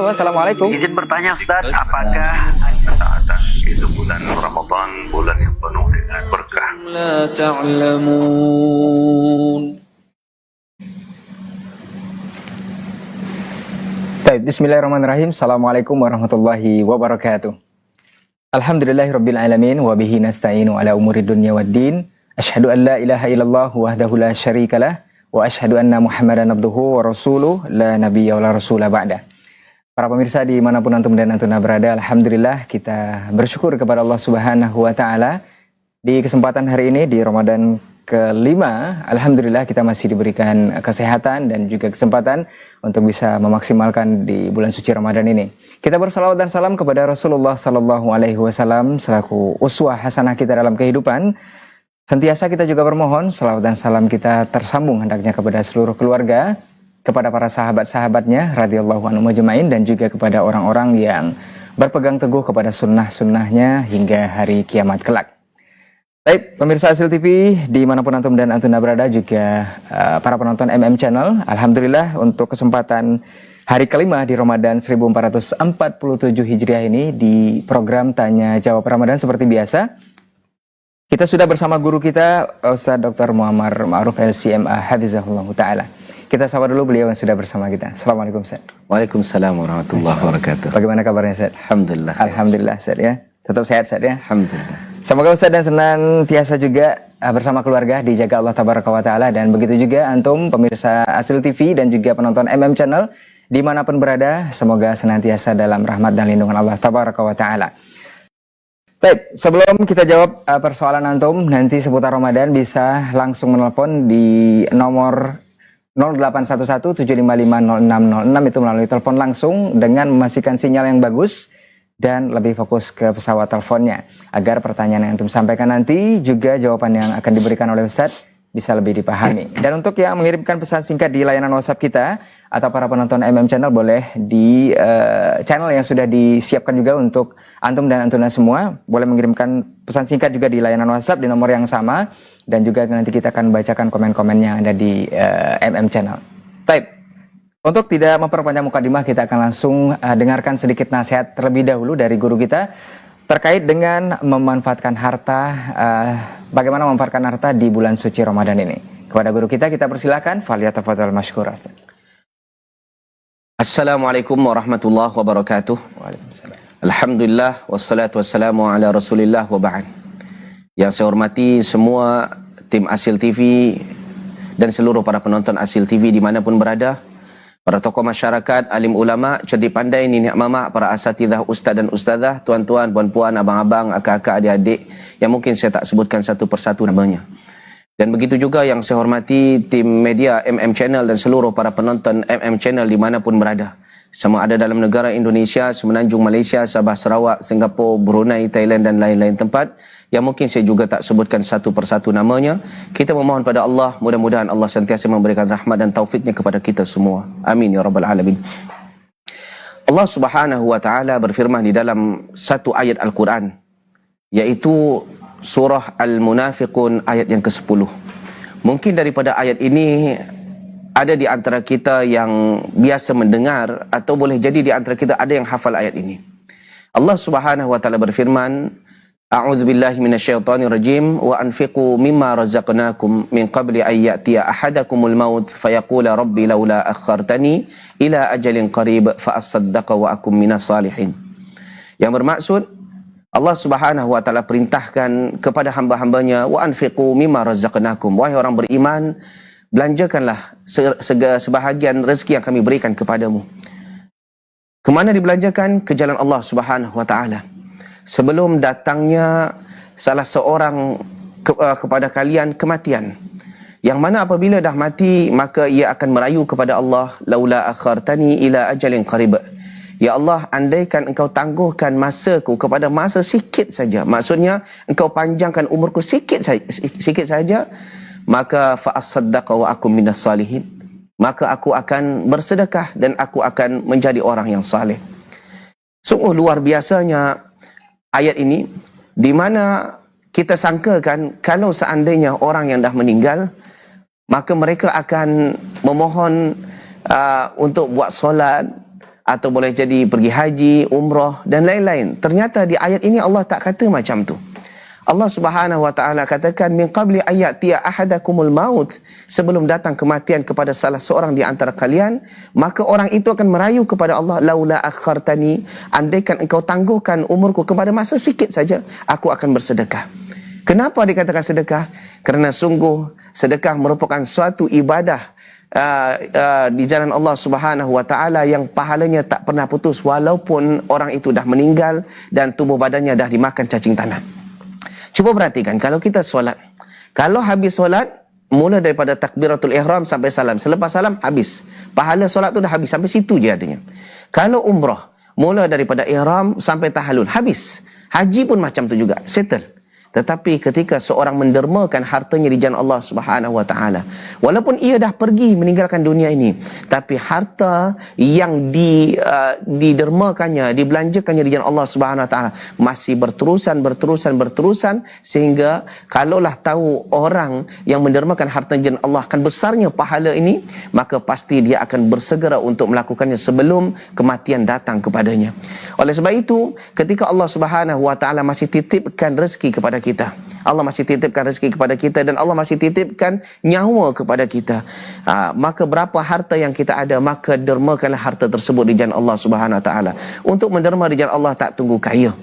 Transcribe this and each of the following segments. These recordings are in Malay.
Halo, assalamualaikum. Izin bertanya Ustaz, apakah itu bulan Ramadan, bulan yang penuh dengan berkah? لا تعلمون. Baik, bismillahirrahmanirrahim. Assalamualaikum warahmatullahi wabarakatuh. Alhamdulillahirabbil alamin wa bihi nasta'inu ala umuri dunya waddin. Asyhadu an la ilaha illallah wahdahu la syarikalah wa asyhadu anna Muhammadan abduhu wa rasuluh la nabiyya wa la rasula ba'da. Para pemirsa dimanapun antum dan antuna berada, alhamdulillah kita bersyukur kepada Allah Subhanahu wa taala di kesempatan hari ini di Ramadan kelima. Alhamdulillah kita masih diberikan kesehatan dan juga kesempatan untuk bisa memaksimalkan di bulan suci Ramadan ini. Kita bersalawat dan salam kepada Rasulullah sallallahu alaihi wasallam selaku uswah hasanah kita dalam kehidupan. Sentiasa kita juga bermohon salawat dan salam kita tersambung hendaknya kepada seluruh keluarga, kepada para sahabat-sahabatnya radhiyallahu anhum ajmain, dan juga kepada orang-orang yang berpegang teguh kepada sunnah-sunnahnya hingga hari kiamat kelak. Baik, pemirsa Asil TV dimanapun antum dan antuna berada, juga para penonton MM Channel, alhamdulillah untuk kesempatan hari kelima di Ramadan 1447 Hijriah ini di program Tanya Jawab Ramadan seperti biasa. Kita sudah bersama guru kita Ustaz Dr. Muammar Ma'ruf LCMA Hafizahullah Ta'ala. Kita sapa dulu beliau yang sudah bersama kita. Assalamualaikum Ustaz. Waalaikumsalam warahmatullahi wabarakatuh. Bagaimana kabarnya Ustaz? Alhamdulillah. Alhamdulillah Ustaz ya. Tetap sehat Ustaz ya. Alhamdulillah. Semoga Ustaz dan senantiasa juga bersama keluarga dijaga Allah Tabaraka wa Ta'ala, dan begitu juga antum pemirsa Asil TV dan juga penonton MM Channel dimanapun berada, semoga senantiasa dalam rahmat dan lindungan Allah Tabaraka wa Ta'ala. Baik, sebelum kita jawab persoalan antum nanti seputar Ramadan, bisa langsung menelpon di nomor 0811-755-0606, itu melalui telepon langsung dengan memastikan sinyal yang bagus dan lebih fokus ke pesawat teleponnya, agar pertanyaan yang antum sampaikan nanti juga jawaban yang akan diberikan oleh Ustadz bisa lebih dipahami. Dan untuk yang mengirimkan pesan singkat di layanan WhatsApp kita atau para penonton MM Channel, boleh di channel yang sudah disiapkan juga untuk antum dan antuna semua, boleh mengirimkan pesan singkat juga di layanan WhatsApp di nomor yang sama, dan juga nanti kita akan bacakan komen-komen yang ada di MM Channel. Baik, untuk tidak memperpanjang mukadimah, kita akan langsung dengarkan sedikit nasihat terlebih dahulu dari guru kita terkait dengan memanfaatkan harta, bagaimana memanfaatkan harta di bulan suci Ramadan ini. Kepada guru kita persilakan, faliyatafadhal masykura. Assalamualaikum warahmatullahi wabarakatuh. Waalaikumsalam. Alhamdulillah wassalatu wassalamu ala Rasulillah wa ba'd. Yang saya hormati semua tim Asil TV dan seluruh para penonton Asil TV dimanapun berada, para tokoh masyarakat, alim ulama, cerdik pandai, nenek mama, para asatidzah, ustaz dan ustazah, tuan-tuan, puan-puan, abang-abang, akak-akak, adik-adik yang mungkin saya tak sebutkan satu persatu namanya. Dan begitu juga yang saya hormati tim media MM Channel dan seluruh para penonton MM Channel dimanapun berada. Sama ada dalam negara Indonesia, Semenanjung Malaysia, Sabah, Sarawak, Singapura, Brunei, Thailand dan lain-lain tempat yang mungkin saya juga tak sebutkan satu persatu namanya. Kita memohon pada Allah, mudah-mudahan Allah sentiasa memberikan rahmat dan taufiknya kepada kita semua. Amin ya rabbal alamin. Allah Subhanahu wa taala berfirman di dalam satu ayat Al-Quran, yaitu surah Al-Munafiqun ayat yang ke-10. Mungkin daripada ayat ini ada di antara kita yang biasa mendengar, atau boleh jadi di antara kita ada yang hafal ayat ini. Allah Subhanahu wa taala berfirman, A'udzubillahi minasyaitonirrajim, wa anfiqu mimma razaqnakum min qabli an ya'tiya ahadakumul maut fayaqula rabbi laula akhartani ila ajalin qarib fa asaddaqa wa akum minas salihin. Yang bermaksud, Allah Subhanahu wa taala perintahkan kepada hamba-hambanya, wa anfiqu mimma razaqnakum, wahai orang beriman, belanjakanlah sebahagian rezeki yang kami berikan kepadamu. Kemana dibelanjakan? Ke jalan Allah Subhanahu wa taala. Sebelum datangnya salah seorang kepada kalian kematian, yang mana apabila dah mati maka ia akan merayu kepada Allah, laula akhartani ila ajalin qarib. Ya Allah, andaikan engkau tangguhkan masaku kepada masa sikit saja, maksudnya engkau panjangkan umurku sikit saja, maka fa asaddaqa wa akum minas salihin, maka aku akan bersedekah dan aku akan menjadi orang yang saleh. Sungguh luar biasanya ayat ini, di mana kita sangkakan kalau seandainya orang yang dah meninggal, maka mereka akan memohon untuk buat solat, atau boleh jadi pergi haji, umrah dan lain-lain. Ternyata di ayat ini Allah tak kata macam tu. Allah Subhanahu wa taala katakan min qabli ayati ahadakumul maut, sebelum datang kematian kepada salah seorang di antara kalian, maka orang itu akan merayu kepada Allah, laula akhartani, andaikan engkau tangguhkan umurku kepada masa sikit saja, aku akan bersedekah. Kenapa dikatakan sedekah? Kerana sungguh sedekah merupakan suatu ibadah di jalan Allah Subhanahu wa taala yang pahalanya tak pernah putus walaupun orang itu dah meninggal dan tubuh badannya dah dimakan cacing tanah. Cuba perhatikan, kalau kita solat, kalau habis solat, mula daripada takbiratul ihram sampai salam, selepas salam habis, pahala solat tu dah habis, sampai situ je adanya. Kalau umrah, mula daripada ihram sampai tahallul, habis. Haji pun macam tu juga, settle. Tetapi ketika seorang mendermakan hartanya di jalan Allah Subhanahu wa taala, walaupun ia dah pergi meninggalkan dunia ini, tapi harta yang didermakannya, dibelanjakannya di jalan Allah Subhanahu wa taala masih berterusan sehingga kalaulah tahu orang yang mendermakan harta di jalan Allah akan besarnya pahala ini, maka pasti dia akan bersegera untuk melakukannya sebelum kematian datang kepadanya. Oleh sebab itu, ketika Allah Subhanahu wa taala masih titipkan rezeki kepada kita, Allah masih titipkan rezeki kepada kita dan Allah masih titipkan nyawa kepada kita, maka berapa harta yang kita ada, maka dermakanlah harta tersebut di jalan Allah Subhanahu wa taala. Untuk menderma di jalan Allah tak tunggu kaya,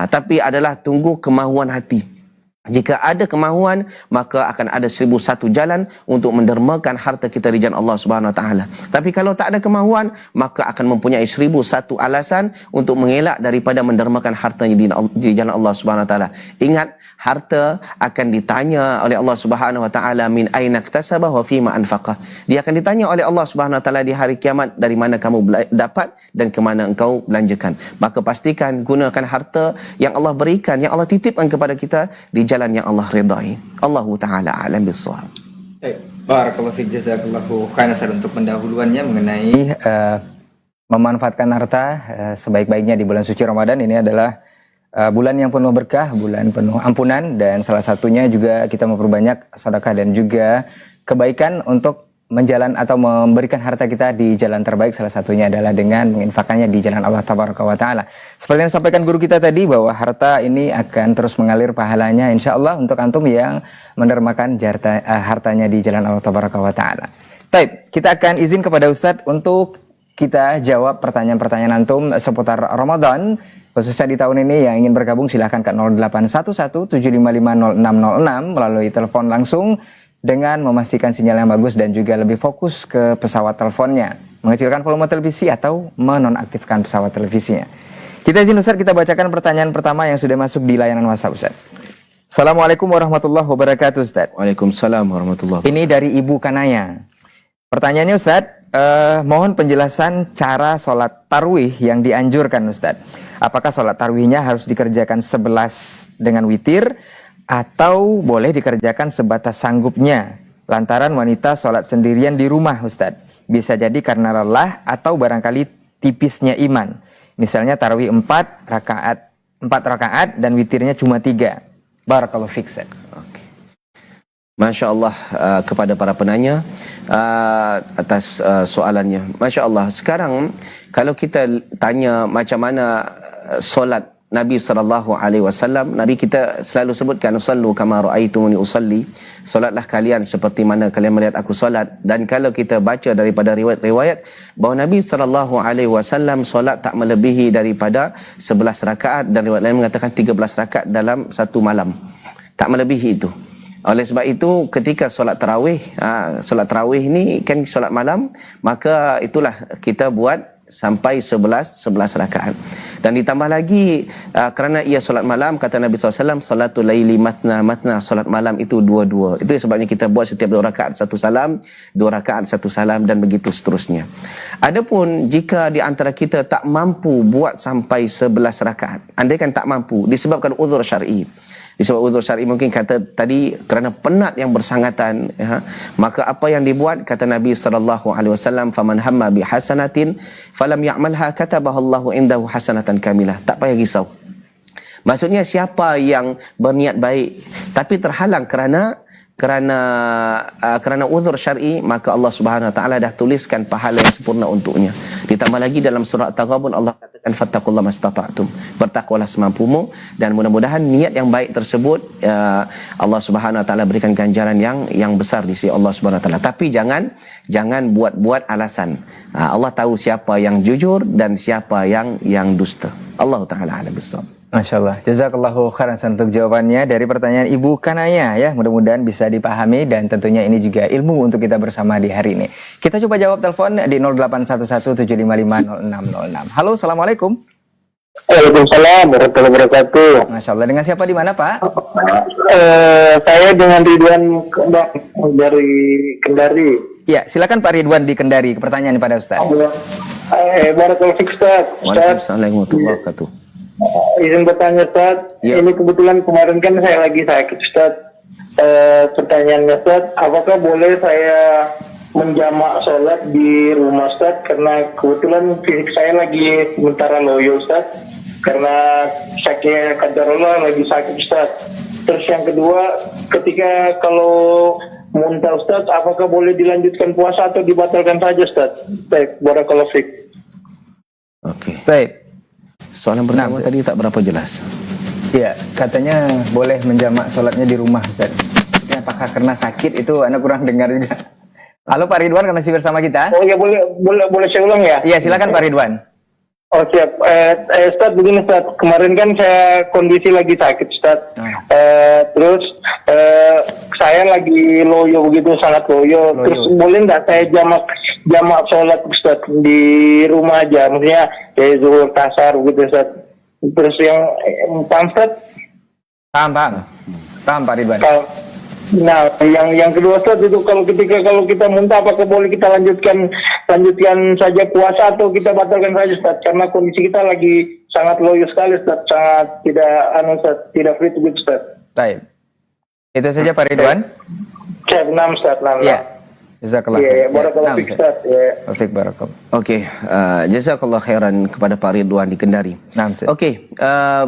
tapi adalah tunggu kemahuan hati. Jika ada kemahuan, maka akan ada 1001 jalan untuk mendermakan harta kita di jalan Allah Subhanahu wa taala. Tapi kalau tak ada kemahuan, maka akan mempunyai 1001 alasan untuk mengelak daripada mendermakan hartanya di jalan Allah Subhanahu wa taala. Ingat, harta akan ditanya oleh Allah Subhanahu wa taala, min aina iktasaba wa fima anfaqa. Dia akan ditanya oleh Allah Subhanahu wa taala di hari kiamat, dari mana kamu dapat dan ke mana engkau belanjakan. Maka pastikan gunakan harta yang Allah berikan, yang Allah titipkan kepada kita di jalan yang Allah redai. Allahu taala alam bissawab. Barakallahu fiik, jazakallahu khairan Ustaz untuk pendahuluannya mengenai memanfaatkan harta sebaik-baiknya di bulan suci Ramadan. Ini adalah bulan yang penuh berkah, bulan penuh ampunan, dan salah satunya juga kita memperbanyak sedekah dan juga kebaikan untuk menjalan atau memberikan harta kita di jalan terbaik. Salah satunya adalah dengan menginfakkannya di jalan Allah Tabaraka wa Ta'ala. Seperti yang disampaikan guru kita tadi, bahwa harta ini akan terus mengalir pahalanya insya Allah untuk antum yang mendermakan hartanya di jalan Allah Tabaraka wa Ta'ala. Baik, kita akan izin kepada Ustadz untuk kita jawab pertanyaan-pertanyaan antum seputar Ramadan, khususnya di tahun ini. Yang ingin bergabung silahkan ke 0811-755-0606 melalui telepon langsung dengan memastikan sinyal yang bagus dan juga lebih fokus ke pesawat teleponnya, mengecilkan volume televisi atau menonaktifkan pesawat televisinya. Kita izin Ustaz, kita bacakan pertanyaan pertama yang sudah masuk di layanan WhatsApp Ustaz. Assalamualaikum warahmatullahi wabarakatuh Ustaz. Waalaikumsalam warahmatullahi wabarakatuh. Ini dari Ibu Kanaya. Pertanyaannya Ustaz, mohon penjelasan cara sholat tarwih yang dianjurkan Ustaz. Apakah sholat tarwihnya harus dikerjakan 11 dengan witir, atau boleh dikerjakan sebatas sanggupnya? Lantaran wanita sholat sendirian di rumah Ustadz. Bisa jadi karena lelah atau barangkali tipisnya iman. Misalnya tarawih 4 rakaat dan witirnya cuma 3. Barakallahu fiik. Okay. Masya Allah kepada para penanya atas soalannya. Masya Allah. Sekarang kalau kita tanya macam mana solat Nabi SAW, Nabi kita selalu sebutkan, sallu kama ra'aitumuni usalli, solatlah kalian seperti mana kalian melihat aku solat. Dan kalau kita baca daripada riwayat-riwayat bahawa Nabi SAW solat tak melebihi daripada 11 rakaat, dan riwayat lain mengatakan 13 rakaat dalam satu malam, tak melebihi itu. Oleh sebab itu ketika solat tarawih ni kan solat malam, maka itulah kita buat sampai 11 rakaat. Dan ditambah lagi kerana ia solat malam, kata Nabi SAW, salatul laili matna, solat malam itu dua-dua. Itu sebabnya kita buat setiap 2 rakaat 1 salam, 2 rakaat 1 salam, dan begitu seterusnya. Adapun jika di antara kita tak mampu buat sampai 11 rakaat, andaikan tak mampu disebabkan uzur syar'i, disebab uzur syar'i mungkin kata tadi kerana penat yang bersangatan, maka apa yang dibuat, kata Nabi SAW, faman hamma bi hasanatin falam ya'malha katabahallahu indahu hasanatan kamilah. Tak payah risau. Maksudnya siapa yang berniat baik tapi terhalang kerana kerana uzur syar'i, maka Allah Subhanahu wa taala dah tuliskan pahala yang sempurna untuknya. Ditambah lagi dalam surah At-Taghabun Allah katakan fattaqullaha mastata'tum. Bertakwalah semampumu, dan mudah-mudahan niat yang baik tersebut Allah Subhanahu wa taala berikan ganjaran yang besar di sisi Allah Subhanahu wa taala. Tapi jangan buat-buat alasan. Allah tahu siapa yang jujur dan siapa yang dusta. Allah taala alam bissawab. Masya Allah, jazakallahu khairan untuk jawabannya dari pertanyaan Ibu Kanaya ya. Mudah-mudahan bisa dipahami dan tentunya ini juga ilmu untuk kita bersama di hari ini. Kita coba jawab telepon di 0811755606. Halo, Assalamualaikum. Waalaikumsalam warahmatullahi wabarakatuh. Masya Allah, dengan siapa di mana Pak? Saya dengan Ridwan dari Kendari. Ya, silakan Pak Ridwan di Kendari. Pertanyaan pada Ustaz. Barakallahu fiik Ustaz. Waalaikumsalam warahmatullahi wabarakatuh. Izin bertanya Ustaz, Ya. ini kebetulan kemarin kan saya lagi sakit Ustaz. Pertanyaannya Ustaz, apakah boleh saya menjamak sholat di rumah Ustaz? Karena kebetulan fisik saya lagi sementara loyo Ustaz, karena sakit qadarullah lagi sakit Ustaz. Terus yang kedua, ketika kalau muntah Ustaz, apakah boleh dilanjutkan puasa atau dibatalkan saja Ustaz? Baik, barakallahu fiik. Okey. Baik. Soalan pertama tadi tak berapa jelas. Ya, katanya boleh menjamak sholatnya di rumah Ustaz. Ini apakah karena sakit itu Anda kurang dengar juga. Halo Pak Ridwan, masih bersama kita? Oh ya, boleh saya ulang ya? Iya, silakan Pak Ridwan. Oh siap. Ustaz, begini Ustaz, kemarin kan saya kondisi lagi sakit Ustaz. Terus saya lagi loyo begitu, sangat loyo. Terus boleh nggak saya jamak sholat Ustaz di rumah aja, maksudnya zuhur, tasar begitu Ustaz. Terus yang paham Ustaz? Paham Pak Ridwan. Nah, yang kedua Ustaz itu kalau kita muntah, apakah boleh kita lanjutkan saja puasa atau kita batalkan saja Ustaz? Karena kondisi kita lagi sangat loyo sekali Ustaz, sangat tidak fit begitu Ustaz. Baik. Itu saja Pak Ridwan. Siap, 6 Ustaz, 6. Iya. Jazakallah. Iya, barakallahu fiik Ustaz. Wafik barakallah. Okey, jazakallah khairan kepada Pak Ridwan di Kendari. Okey,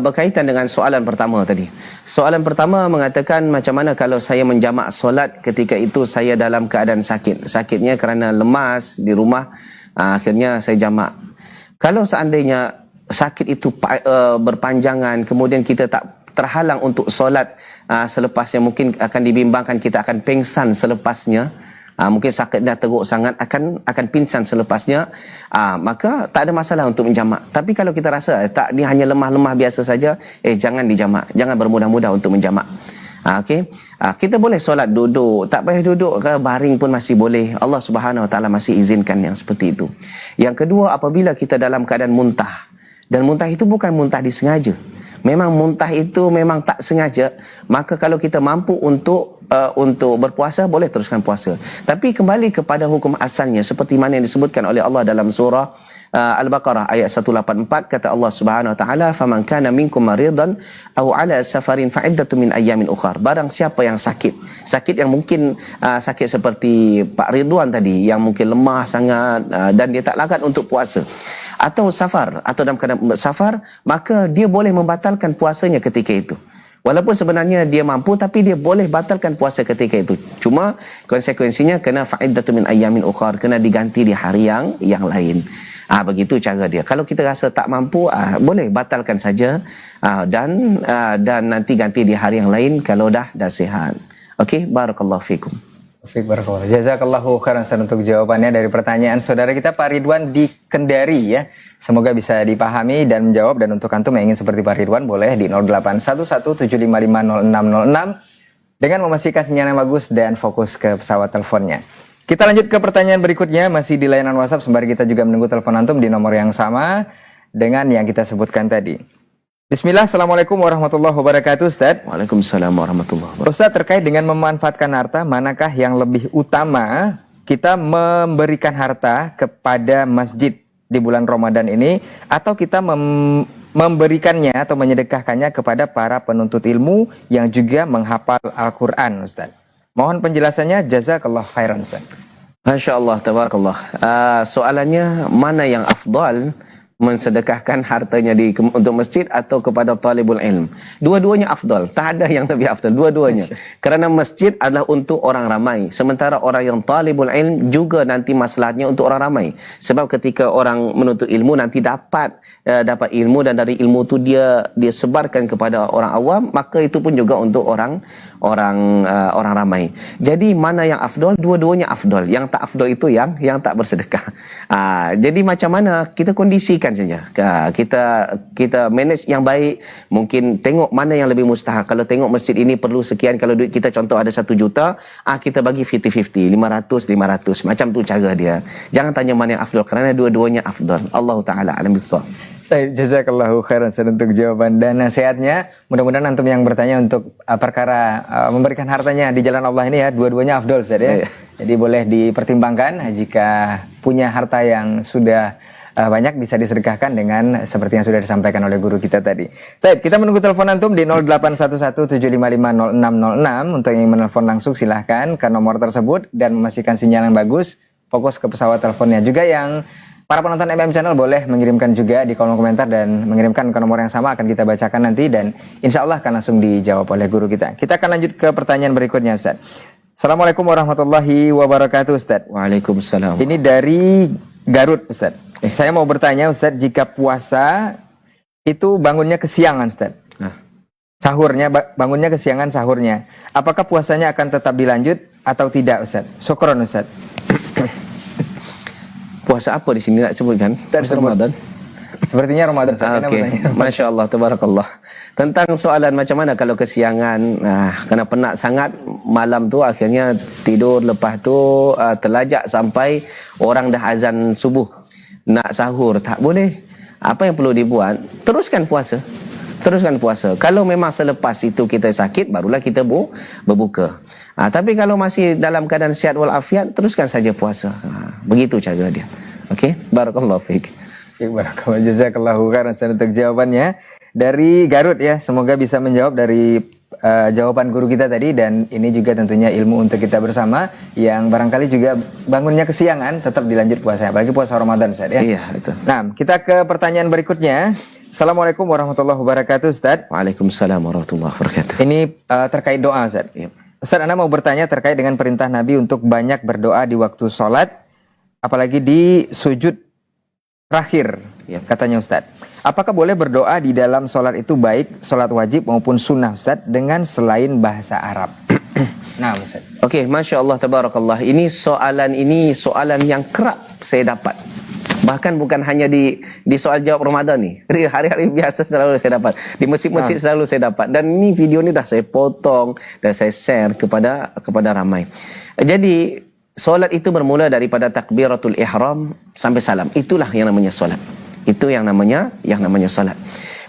berkaitan dengan soalan pertama tadi. Soalan pertama mengatakan macam mana kalau saya menjamak solat ketika itu saya dalam keadaan sakit. Sakitnya kerana lemas di rumah, akhirnya saya jamak. Kalau seandainya sakit itu berpanjangan, kemudian kita tak terhalang untuk solat selepasnya, mungkin akan dibimbangkan kita akan pengsan selepasnya. Mungkin sakit dah teruk sangat, akan pingsan selepasnya, maka tak ada masalah untuk menjamak. Tapi kalau kita rasa tak, dia hanya lemah-lemah biasa saja, jangan dijamak, jangan bermudah-mudah untuk menjamak. Okey, kita boleh solat duduk, tak payah duduk ke baring pun masih boleh. Allah Subhanahu Wa Taala masih izinkan yang seperti itu. Yang kedua, apabila kita dalam keadaan muntah, dan muntah itu bukan muntah disengaja, memang muntah itu memang tak sengaja, maka kalau kita mampu untuk berpuasa, boleh teruskan puasa. Tapi kembali kepada hukum asalnya seperti mana yang disebutkan oleh Allah dalam surah Al-Baqarah ayat 184, kata Allah Subhanahu wa taala, "Faman kana minkum maridan aw ala safarin fa iddatun min ayyamin ukhar." Barang siapa yang sakit yang mungkin sakit seperti Pak Ridwan tadi, yang mungkin lemah sangat dan dia tak larat untuk puasa, atau safar, atau dalam keadaan safar, maka dia boleh membatalkan puasanya ketika itu. Walaupun sebenarnya dia mampu, tapi dia boleh batalkan puasa ketika itu. Cuma konsekuensinya kena fa'iddatu min ayyamin ukhar, kena diganti di hari yang lain. Begitu cara dia. Kalau kita rasa tak mampu, boleh batalkan saja, dan nanti ganti di hari yang lain kalau dah sihat. Okey, barakallahu fikum. Wafik barakallah. Jazakallahu khairan untuk jawabannya dari pertanyaan saudara kita Pak Ridwan di Kendari ya. Semoga bisa dipahami dan menjawab, dan untuk antum yang ingin seperti Pak Ridwan boleh di 0811755606 dengan memastikan sinyal yang bagus dan fokus ke pesawat teleponnya. Kita lanjut ke pertanyaan berikutnya, masih di layanan WhatsApp sembari kita juga menunggu telepon antum di nomor yang sama dengan yang kita sebutkan tadi. Bismillah, Assalamualaikum warahmatullahi wabarakatuh Ustaz. Waalaikumsalam warahmatullahi wabarakatuh. Ustaz, terkait dengan memanfaatkan harta, manakah yang lebih utama kita memberikan harta kepada masjid di bulan Ramadan ini, atau kita memberikannya atau menyedekahkannya kepada para penuntut ilmu yang juga menghafal Al-Quran Ustaz? Mohon penjelasannya, jazakallah khairan Ustaz. Masya Allah, tabarakallah. Soalannya mana yang afdal, mensedekahkan hartanya untuk masjid atau kepada talibul ilm. Dua-duanya afdal. Tak ada yang lebih afdal. Dua-duanya. Kerana masjid adalah untuk orang ramai. Sementara orang yang talibul ilm juga nanti masalahnya untuk orang ramai. Sebab ketika orang menuntut ilmu nanti dapat ilmu, dan dari ilmu tu dia sebarkan kepada orang awam, maka itu pun juga untuk orang ramai. Jadi mana yang afdal? Dua-duanya afdal. Yang tak afdal itu yang tak bersedekah. Jadi macam mana kita kondisikan saja. Kita manage yang baik. Mungkin tengok mana yang lebih mustahak. Kalau tengok masjid ini perlu sekian, kalau duit kita contoh ada 1 juta, kita bagi 50-50, 500. Macam tu cara dia. Jangan tanya mana yang afdal, kerana dua-duanya afdal. Allah Ta'ala alam bissawab. Jazakallahu khairan untuk jawaban dan nasihatnya. Mudah-mudahan antum yang bertanya untuk perkara memberikan hartanya di jalan Allah ini ya, dua-duanya afdol Ustaz ya. Jadi boleh dipertimbangkan jika punya harta yang sudah banyak, bisa disedekahkan dengan seperti yang sudah disampaikan oleh guru kita tadi. Baik, kita menunggu telepon antum di 0811755606. Untuk yang ingin menelpon langsung silahkan ke nomor tersebut dan memastikan sinyal yang bagus. Fokus ke pesawat teleponnya. Juga yang para penonton MM Channel boleh mengirimkan juga di kolom komentar dan mengirimkan ke nomor yang sama, akan kita bacakan nanti dan insya Allah akan langsung dijawab oleh guru kita. Kita akan lanjut ke pertanyaan berikutnya Ustaz. Assalamualaikum warahmatullahi wabarakatuh Ustaz. Waalaikumsalam. Ini dari Garut Ustaz. Saya mau bertanya Ustaz, jika puasa itu bangunnya kesiangan Ustaz. Sahurnya, bangunnya kesiangan sahurnya. Apakah puasanya akan tetap dilanjut atau tidak Ustaz? Syukron Ustaz. Puasa apa di sini nak sebutkan? Puasa Ramadan. Sepertinya Ramadan. Okey. Masya Allah, tabarakallah. Tentang soalan macam mana kalau kesiangan, kena penat sangat malam tu, akhirnya tidur, lepas tu terlajak sampai orang dah azan subuh. Nak sahur, tak boleh. Apa yang perlu dibuat? Teruskan puasa. Kalau memang selepas itu kita sakit, barulah kita berbuka. Tapi kalau masih dalam keadaan sihat walafiat, teruskan saja puasa. Begitu cara dia. Okey, barakallahu fiik. Barakallahu, jazakallahu khairan untuk jawabannya dari Garut ya. Semoga bisa menjawab dari jawaban guru kita tadi, dan ini juga tentunya ilmu untuk kita bersama yang barangkali juga bangunnya kesiangan tetap dilanjut puasa, apalagi puasa Ramadan Ustaz ya. Iya, betul. Nah, kita ke pertanyaan berikutnya. Assalamualaikum warahmatullahi wabarakatuh Ustaz. Waalaikumsalam warahmatullahi wabarakatuh. Ini terkait doa Ustaz. Ya. Ustaz, Anda mau bertanya terkait dengan perintah Nabi untuk banyak berdoa di waktu sholat, apalagi di sujud terakhir, katanya Ustaz. Apakah boleh berdoa di dalam sholat itu, baik sholat wajib maupun sunnah Ustaz, dengan selain bahasa Arab? Nah Ustaz. Okey, Masya Allah, tabarakallah. Ini soalan yang kerap saya dapat. Bahkan bukan hanya di soal jawab Ramadan ni. Hari-hari biasa selalu saya dapat. Di masjid-masjid selalu saya dapat. Dan ni video ni dah saya potong dan saya share kepada ramai. Jadi solat itu bermula daripada takbiratul ihram sampai salam. Itulah yang namanya solat. Itu yang namanya solat.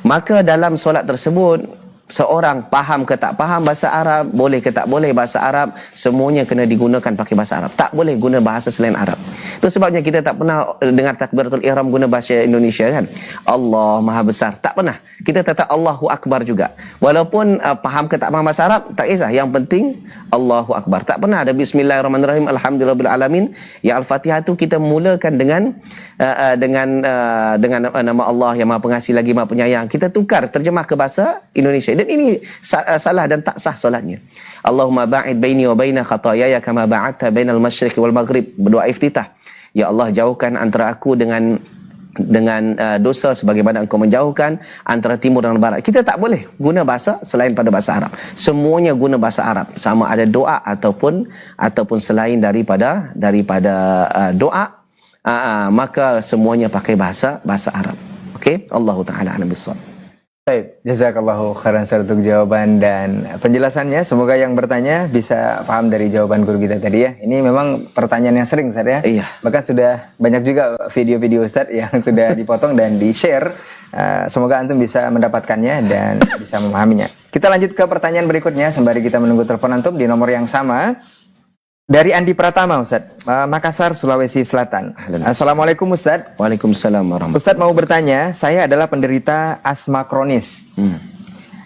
Maka dalam solat tersebut, seorang faham ke tak faham bahasa Arab, boleh ke tak boleh bahasa Arab, semuanya kena digunakan pakai bahasa Arab. Tak boleh guna bahasa selain Arab. Itu sebabnya kita tak pernah dengar takbiratul ihram guna bahasa Indonesia kan. Allah Maha Besar. Tak pernah. Kita tetap Allahu Akbar juga. Walaupun faham ke tak faham bahasa Arab, tak kisah. Yang penting Allahu Akbar. Tak pernah ada Bismillahirrahmanirrahim, Alhamdulillahirabbil alamin. Yang Al-Fatihah tu kita mulakan dengan nama Allah yang Maha Pengasih lagi Maha Penyayang. Kita tukar terjemah ke bahasa Indonesia. Dan ini salah dan tak sah solatnya. Allahumma ba'id baini wa baina khataayaya kama ba'adta bainal masyriqi wal maghrib. Berdoa iftitah. Ya Allah, jauhkan antara aku dengan dosa sebagaimana engkau menjauhkan antara timur dan barat. Kita tak boleh guna bahasa selain pada bahasa Arab. Semuanya guna bahasa Arab. Sama ada doa ataupun selain daripada doa, maka semuanya pakai bahasa Arab. Okey? Allahu taala a'lam bissawab. Baik, jazakallahu khairan untuk jawaban dan penjelasannya. Semoga yang bertanya bisa paham dari jawaban guru kita tadi ya. Ini memang pertanyaan yang sering Ustaz ya. Iya. Bahkan sudah banyak juga video-video Ustaz yang sudah dipotong dan di-share. Semoga antum bisa mendapatkannya dan bisa memahaminya. Kita lanjut ke pertanyaan berikutnya sembari kita menunggu telepon antum di nomor yang sama. Dari Andi Pratama Ustaz, Makassar, Sulawesi Selatan. Assalamualaikum Ustaz. Waalaikumsalam warahmatullahi. Ustaz mau bertanya, saya adalah penderita asma kronis.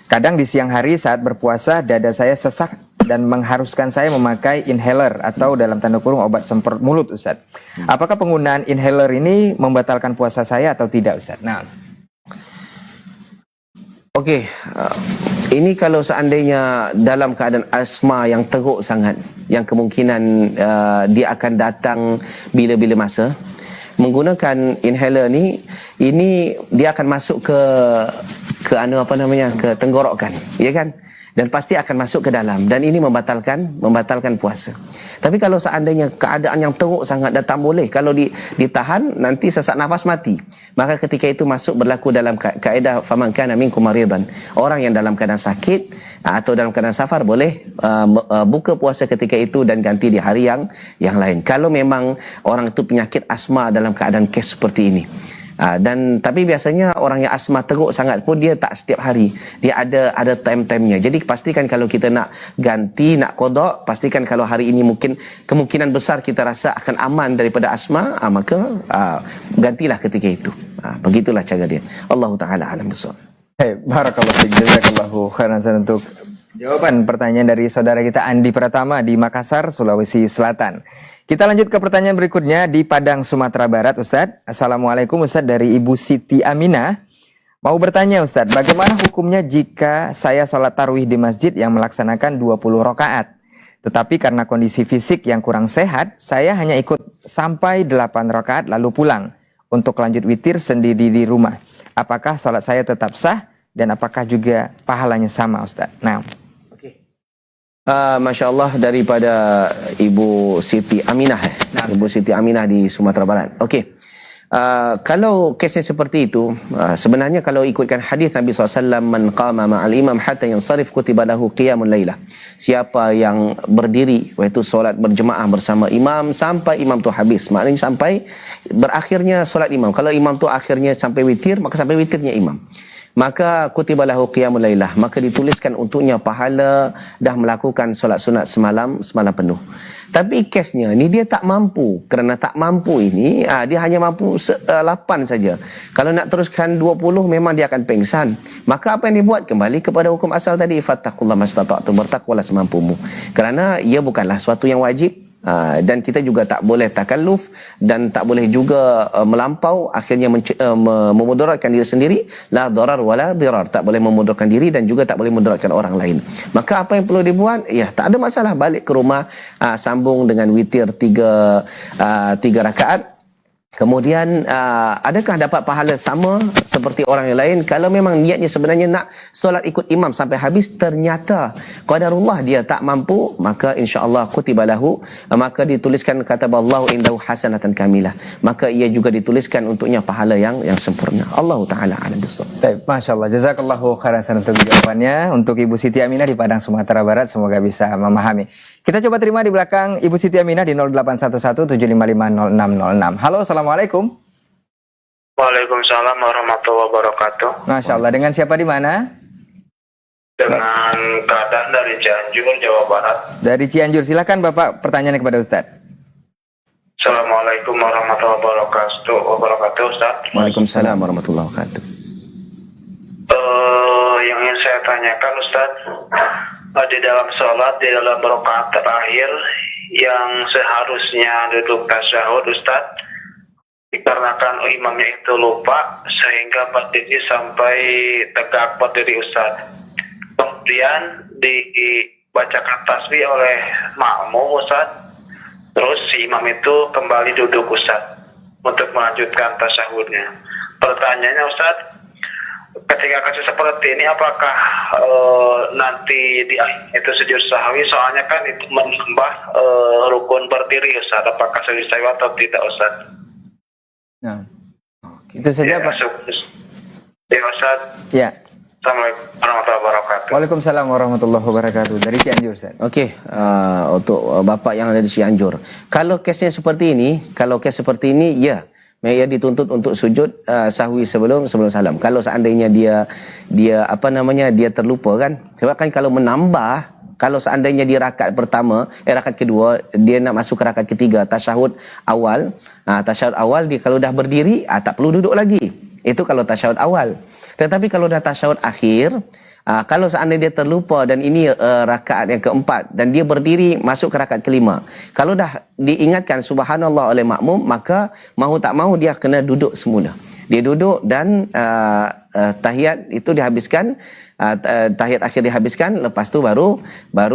Kadang di siang hari saat berpuasa dada saya sesak dan mengharuskan saya memakai inhaler atau dalam tanda kurung obat semprot mulut, Ustaz. Apakah penggunaan inhaler ini membatalkan puasa saya atau tidak, Ustaz? Nah, Okey, ini kalau seandainya dalam keadaan asma yang teruk sangat, yang kemungkinan dia akan datang bila-bila masa, menggunakan inhaler ni, ini dia akan masuk ke apa namanya, ke tenggorokan, ya kan? Dan pasti akan masuk ke dalam, dan ini membatalkan puasa. Tapi kalau seandainya keadaan yang teruk sangat dan tak boleh, kalau ditahan nanti sesak nafas mati, maka ketika itu masuk berlaku dalam kaedah faman kana minkum maridan, orang yang dalam keadaan sakit atau dalam keadaan safar boleh buka puasa ketika itu dan ganti di hari yang lain, kalau memang orang itu penyakit asma dalam keadaan kes seperti ini. Dan tapi biasanya orang yang asma teruk sangat pun dia tak setiap hari, dia ada time-timenya. Jadi pastikan kalau kita nak ganti, nak qada, pastikan kalau hari ini mungkin kemungkinan besar kita rasa akan aman daripada asma, maka gantilah ketika itu. Begitulah cara dia. Allah Taala alam bissawab. hey, barakallahu fiik, jazakallahu khairan untuk jawaban pertanyaan dari saudara kita Andi Pratama di Makassar, Sulawesi Selatan. Kita lanjut ke pertanyaan berikutnya di Padang, Sumatera Barat, Ustadz. Assalamualaikum, Ustadz, dari Ibu Siti Aminah. Mau bertanya, Ustadz, bagaimana hukumnya jika saya sholat tarawih di masjid yang melaksanakan 20 rakaat? Tetapi karena kondisi fisik yang kurang sehat, saya hanya ikut sampai 8 rakaat lalu pulang untuk lanjut witir sendiri di rumah. Apakah sholat saya tetap sah dan apakah juga pahalanya sama, Ustadz? Nah, Masya Allah, daripada Ibu Siti Aminah, Ibu Siti Aminah di Sumatera Barat. Okey, kalau kesnya seperti itu, sebenarnya kalau ikutkan hadis Nabi SAW, man qama ma'al imam hatta yansarif kutiba lahu qiyamul lailah. Siapa yang berdiri, iaitu solat berjemaah bersama imam sampai imam tu habis, maknanya sampai berakhirnya solat imam. Kalau imam tu akhirnya sampai witir, maka sampai witirnya imam, maka kutiba lahu qiyamul lailah, maka dituliskan untuknya pahala dah melakukan solat sunat semalam penuh. Tapi kesnya ni dia tak mampu. Kerana tak mampu ini, dia hanya mampu 8 saja. Kalau nak teruskan 20 memang dia akan pengsan. Maka apa yang dibuat? Kembali kepada hukum asal tadi, fattaqullaha mastata'tum, bertakwalah semampumu. Kerana ia bukanlah suatu yang wajib. Dan kita juga tak boleh takalluf dan tak boleh juga melampau, akhirnya memudaratkan diri sendiri. La darar wala dirar, tak boleh memudaratkan diri dan juga tak boleh memudaratkan orang lain. Maka apa yang perlu dibuat? Ya, tak ada masalah, balik ke rumah, sambung dengan witir 3 rakaat. Kemudian adakah dapat pahala sama seperti orang yang lain? Kalau memang niatnya sebenarnya nak solat ikut imam sampai habis, ternyata qadarullah dia tak mampu, maka insya-Allah kutiba lahu, maka dituliskan kataballahu indahu hasanatan kamilah, maka ia juga dituliskan untuknya pahala yang sempurna. Allah Taala alam bissawab. baik, Masya Allah, jazakallahu khairan untuk jawabannya. Untuk Ibu Siti Aminah di Padang, Sumatera Barat, semoga bisa memahami. Kita coba terima di belakang Ibu Siti Aminah di 0811755606. Halo, assalamualaikum. Waalaikumsalam warahmatullahi wabarakatuh. Masya Allah, dengan siapa di mana? Dengan keadaan dari Cianjur, Jawa Barat. Dari Cianjur, silakan Bapak pertanyaannya kepada Ustadz. Assalamualaikum warahmatullahi wabarakatuh, Ustaz. Waalaikumsalam warahmatullahi wabarakatuh. Yang ingin saya tanyakan, Ustaz, di dalam sholat, di dalam rakaat terakhir yang seharusnya duduk tasyahud, Ustaz, dikarenakan imamnya itu lupa sehingga berdiri sampai tegak berdiri, Ustaz. Kemudian dibacakan tasbih oleh makmum, Ustaz. Terus si imam itu kembali duduk, Ustaz, untuk melanjutkan tasyahudnya. Pertanyaannya, Ustaz, ketika kasus seperti ini apakah nanti di itu sujud sahwi? Soalnya kan itu menambah rukun berdiri, Ustaz. Apakah sujud sahwi atau tidak, Ustaz? Nah, itu saja, Pak. Ya, Ustaz. Ya. Assalamualaikum warahmatullahi wabarakatuh. Waalaikumsalam warahmatullahi wabarakatuh. Dari Cianjur, Ustaz. Okey, untuk bapak yang ada di Cianjur, kalau kesnya seperti ini, ya, ia dituntut untuk sujud sahwi sebelum salam. Kalau seandainya dia terlupa, kan, sebab kan kalau menambah, kalau seandainya di rakaat pertama, rakaat kedua, dia nak masuk ke rakaat ketiga, tasyahud awal, dia kalau dah berdiri, tak perlu duduk lagi. Itu kalau tasyahud awal. Tetapi kalau dah tasyahud akhir, kalau seandainya dia terlupa dan ini rakaat yang keempat dan dia berdiri masuk ke rakaat kelima, kalau dah diingatkan subhanallah oleh makmum, maka mahu tak mahu dia kena duduk semula. Dia duduk dan tahiyat itu dihabiskan, tahiyat akhir dihabiskan, lepas tu baru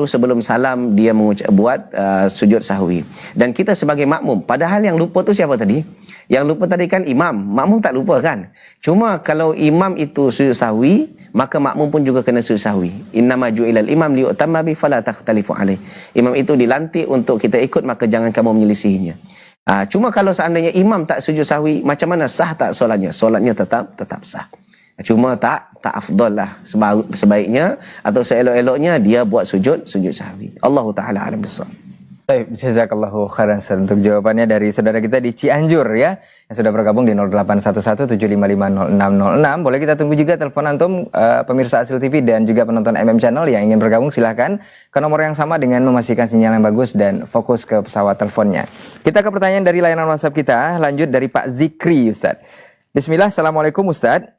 sebelum salam dia buat sujud sahwi. Dan kita sebagai makmum, padahal yang lupa tu siapa tadi? Yang lupa tadi kan imam. Makmum tak lupa kan? Cuma kalau imam itu sujud sahwi, maka makmum pun juga kena sujud sahwi. Innama ju'ilal imam liyutamma bi fala takhtalifu alaih. Imam itu dilantik untuk kita ikut, maka jangan kamu menyelisihinya. Cuma kalau seandainya imam tak sujud sahwi, macam mana, sah tak solatnya? Solatnya tetap sah. Cuma tak afdal lah. Sebaiknya atau seelok-eloknya dia buat sujud sahwi. Allahu taala alam bissawab. Baik, jazakallahu khairan untuk jawabannya dari saudara kita di Cianjur ya, yang sudah bergabung di 0811755606. Boleh kita tunggu juga telepon antum, pemirsa Asil TV dan juga penonton MM Channel yang ingin bergabung, silahkan ke nomor yang sama dengan memastikan sinyal yang bagus dan fokus ke pesawat teleponnya. Kita ke pertanyaan dari layanan WhatsApp kita, lanjut dari Pak Zikri Ustadz. Bismillah, Assalamualaikum Ustadz.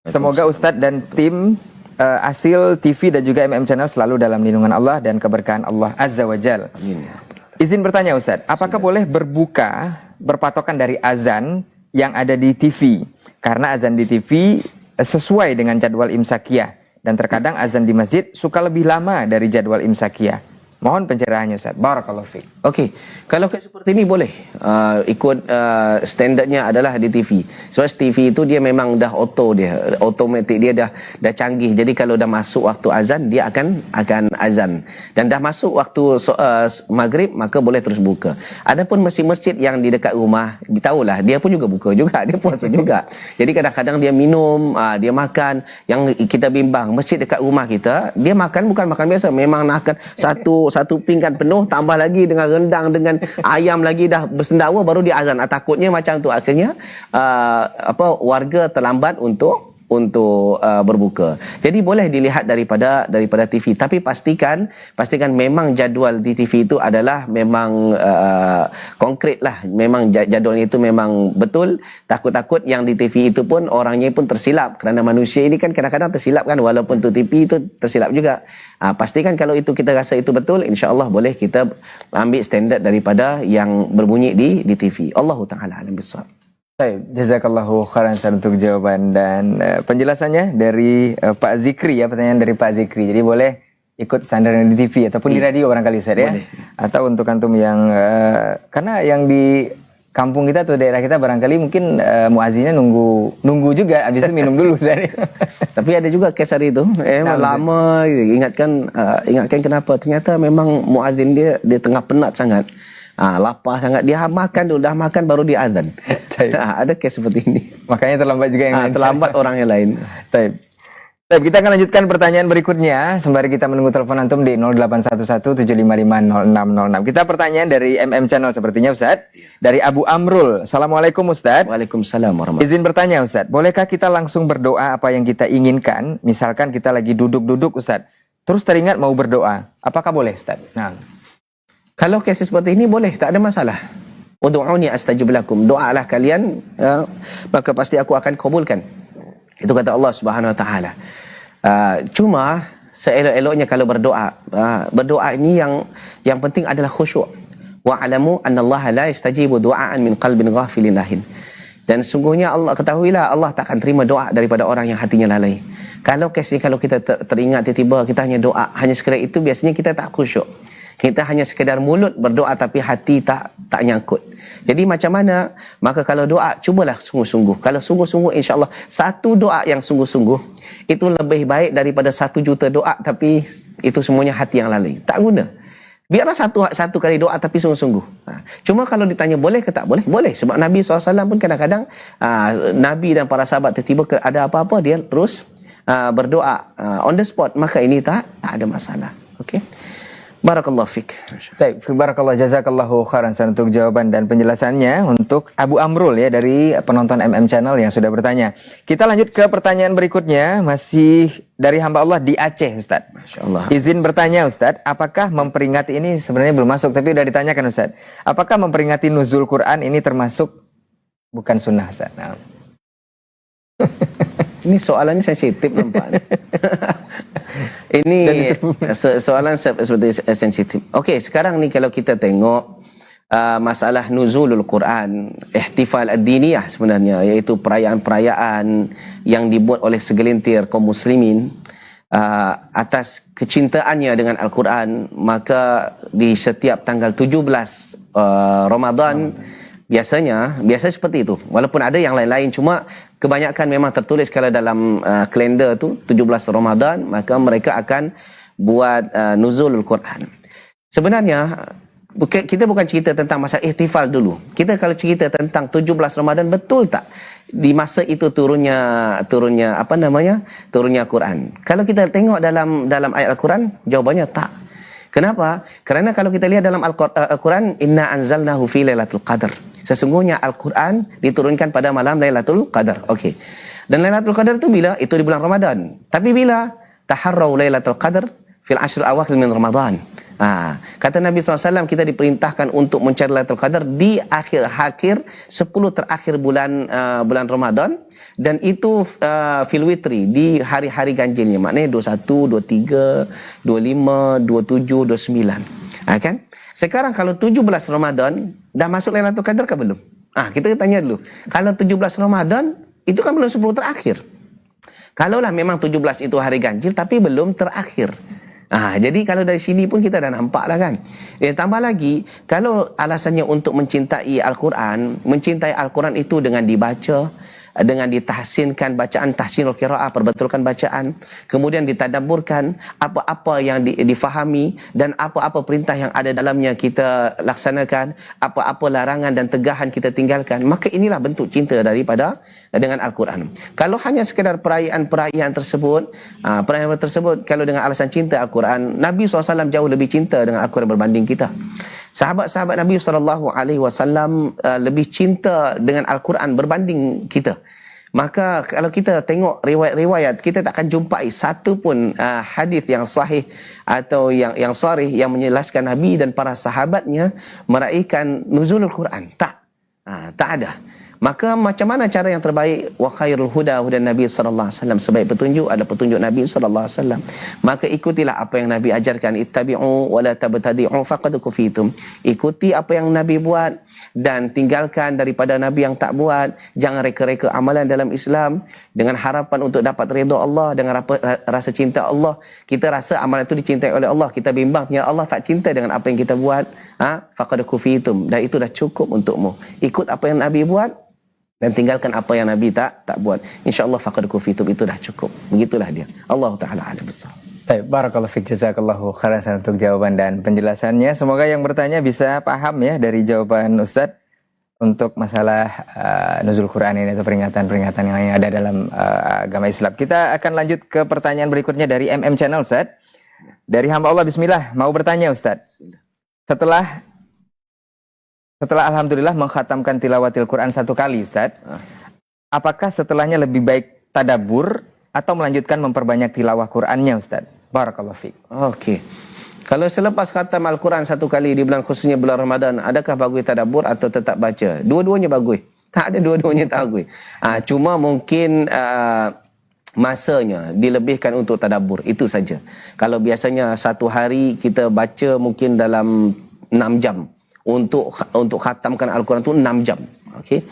Semoga Ustadz dan tim Asil TV dan juga MM Channel selalu dalam lindungan Allah dan keberkahan Allah Azza wa Jal. Izin bertanya Ustadz, apakah boleh berbuka berpatokan dari azan yang ada di TV? Karena azan di TV sesuai dengan jadwal imsakiyah, dan terkadang azan di masjid suka lebih lama dari jadwal imsakiyah. Mohon pencerahannya Ustaz. Barakallahu fiik. Okey, kalau kayak seperti ini boleh ikut standardnya adalah di TV. Sebab TV itu dia memang dah automatic, dia dah canggih. Jadi kalau dah masuk waktu azan, dia akan azan. Dan dah masuk waktu maghrib, maka boleh terus buka. Adapun masjid-masjid yang di dekat rumah, tahulah dia pun juga buka juga, dia puasa juga. Jadi kadang-kadang dia minum, dia makan, yang kita bimbang masjid dekat rumah kita, dia makan bukan makan biasa, memang nak makan satu pinggan penuh, tambah lagi dengan rendang, dengan ayam lagi, dah bersendawa baru dia azan. Takutnya macam tu, akhirnya warga terlambat untuk berbuka. Jadi boleh dilihat daripada TV, tapi pastikan memang jadual di TV itu adalah memang konkret lah, memang jadualnya itu memang betul. Takut-takut yang di TV itu pun orangnya pun tersilap, kerana manusia ini kan kadang-kadang tersilap kan, walaupun tu TV itu tersilap juga. Pastikan kalau itu kita rasa itu betul, insya-Allah boleh kita ambil standard daripada yang berbunyi di TV. Allahu taala alam bissawab. Baik, jazakallahu khairan untuk jawaban dan penjelasannya dari Pak Zikri ya, pertanyaan dari Pak Zikri. Jadi boleh ikut standar yang di TV ataupun di radio barangkali Ustaz ya. Atau untuk antum yang karena yang di kampung kita atau daerah kita barangkali mungkin muazzinnya nunggu juga, habis itu minum dulu Ustaz. Tapi ada juga kes hari itu, lama ingatkan kenapa, ternyata memang muazzin dia tengah penat sangat. Lapar sangat, dia makan dulu, dah makan baru dia azan. Ada kes seperti ini. Makanya terlambat juga yang lain. Terlambat orang yang lain. Baik, kita akan lanjutkan pertanyaan berikutnya sembari kita menunggu telepon antum di 0811755606. Kita pertanyaan dari MM Channel sepertinya Ustaz. Dari Abu Amrul. Assalamualaikum Ustaz. Waalaikumsalam warahmatullahi wabarakatuh. Izin bertanya Ustaz, bolehkah kita langsung berdoa apa yang kita inginkan? Misalkan kita lagi duduk-duduk Ustaz, terus teringat mau berdoa. Apakah boleh Ustaz? Nah, kalau kes seperti ini boleh, tak ada masalah. Ud'uni astajib lakum. Doalah kalian, maka pasti aku akan kabulkan. Itu kata Allah Subhanahu wa taala. Cuma seelok-eloknya kalau berdoa, berdoa ini yang penting adalah khusyuk. Wa alamu annallaha la yastajibu du'aan min qalbin ghafilin lahin. Dan sungguhnya Allah, ketahuilah Allah tak akan terima doa daripada orang yang hatinya lalai. Kalau kesnya, kalau kita teringat tiba-tiba kita hanya doa, hanya sekadar itu, biasanya kita tak khusyuk. Kita hanya sekadar mulut berdoa tapi hati tak nyangkut. Jadi macam mana? Maka kalau doa, cubalah sungguh-sungguh. Kalau sungguh-sungguh, insya-Allah satu doa yang sungguh-sungguh itu lebih baik daripada 1 juta doa tapi itu semuanya hati yang lalai. Tak guna. Biarlah satu kali doa tapi sungguh-sungguh. Cuma kalau ditanya boleh ke tak boleh? Boleh. Sebab Nabi SAW pun kadang-kadang Nabi dan para sahabat tiba-tiba ada apa-apa, dia terus berdoa on the spot. Maka ini tak ada masalah. Okey. Barakallahu fiik. Baik, barakallahu jazakallahu khairan untuk jawaban dan penjelasannya untuk Abu Amrul ya, dari penonton MM Channel yang sudah bertanya. Kita lanjut ke pertanyaan berikutnya, masih dari hamba Allah di Aceh Ustaz. Masyaallah. Izin bertanya Ustaz, apakah memperingati, ini sebenarnya belum masuk tapi udah ditanyakan Ustaz. Apakah memperingati nuzul Quran ini termasuk bukan sunnah Ustaz? Nah. Ini soalannya sensitif nampak. Ini soalan seperti sensitif. Okey, sekarang ni kalau kita tengok masalah nuzulul Quran, ihtifal ad-diniyah sebenarnya, iaitu perayaan-perayaan yang dibuat oleh segelintir kaum muslimin atas kecintaannya dengan Al-Quran, maka di setiap tanggal 17 Ramadan biasa seperti itu. Walaupun ada yang lain-lain, cuma kebanyakan memang tertulis kalau dalam kalender tu 17 Ramadan, maka mereka akan buat nuzulul Quran. Sebenarnya kita bukan cerita tentang masa ihtifal dulu. Kita kalau cerita tentang 17 Ramadan, betul tak di masa itu turunnya turunnya Quran? Kalau kita tengok dalam ayat Al-Quran, jawabannya tak. Kenapa? Kerana kalau kita lihat dalam Al-Quran, inna anzalnahu fi lailatul qadar. Sesungguhnya Al-Quran diturunkan pada malam Lailatul Qadar. Okey. Dan Lailatul Qadar itu bila? Itu di bulan Ramadan. Tapi bila? Taharrau Lailatul Qadar fil ashr awakhir min Ramadan. Kata Nabi SAW, kita diperintahkan untuk mencari Lailatul Qadar di akhir-akhir 10 terakhir bulan Ramadan, dan itu fil witri, di hari-hari ganjilnya, maknanya 21, 23, 25, 27, 29. Kan? Sekarang kalau 17 Ramadan dah masuk Lailatul Qadar ke belum? Kita tanya dulu. Kalau 17 Ramadan itu kan belum 10 terakhir. Kalaulah memang 17 itu hari ganjil tapi belum terakhir. Jadi kalau dari sini pun kita dah nampak lah kan. Tambah lagi, kalau alasannya untuk mencintai Al-Quran itu dengan dibaca, dengan ditahsinkan bacaan, tahsinul qiraah, perbetulkan bacaan, kemudian ditadabburkan apa-apa yang difahami, dan apa-apa perintah yang ada dalamnya kita laksanakan, apa-apa larangan dan tegahan kita tinggalkan, maka inilah bentuk cinta dengan Al-Quran. Kalau hanya sekadar perayaan tersebut, kalau dengan alasan cinta Al-Quran, Nabi SAW jauh lebih cinta dengan Al-Quran berbanding kita. Sahabat-sahabat Nabi SAW lebih cinta dengan Al-Quran berbanding kita. Maka kalau kita tengok riwayat-riwayat, kita tak akan jumpai satu pun hadis yang sahih atau yang sharih yang menjelaskan Nabi dan para sahabatnya meraihkan nuzulul Quran. Tak ada. Maka macam mana cara yang terbaik? Wa khairul huda hudan Nabi sallallahu alaihi wasallam. Sebaik petunjuk adalah petunjuk Nabi sallallahu alaihi wasallam. Maka ikutilah apa yang Nabi ajarkan. Ittabi'u wa la tabtadi'u faqad kufitum. Ikuti apa yang Nabi buat dan tinggalkan daripada Nabi yang tak buat. Jangan reka-reka amalan dalam Islam dengan harapan untuk dapat redha Allah, dengan rasa cinta Allah. Kita rasa amalan itu dicintai oleh Allah, kita bimbang ya Allah tak cinta dengan apa yang kita buat. Faqad kufitum. Dan itu dah cukup untukmu. Ikut apa yang Nabi buat dan tinggalkan apa yang Nabi tak buat. InsyaAllah faqad kufitum, itu dah cukup. Begitulah dia. Allah Ta'ala a'lam bissawab. Baik, barakallahu fiik, jazakallahu khairan untuk jawaban dan penjelasannya. Semoga yang bertanya bisa paham ya dari jawaban Ustadz untuk masalah nuzul Quran ini atau peringatan-peringatan yang ada dalam agama Islam. Kita akan lanjut ke pertanyaan berikutnya dari MM Channel, Ustadz. Dari hamba Allah, bismillah, mau bertanya Ustadz. Setelah alhamdulillah mengkhatamkan tilawatil Quran 1 kali, Ustaz, apakah setelahnya lebih baik tadabbur atau melanjutkan memperbanyak tilawah Qurannya, Ustaz? Barakallahu fiik. Okey. Kalau selepas khatam Al-Quran 1 kali di bulan, khususnya bulan Ramadan, adakah bagus tadabbur atau tetap baca? Dua-duanya bagus. Tak ada dua-duanya tak bagus. Cuma mungkin masanya dilebihkan untuk tadabbur, itu saja. Kalau biasanya satu hari kita baca mungkin dalam 6 jam. Untuk khatamkan Al-Quran itu 6 jam. Okey.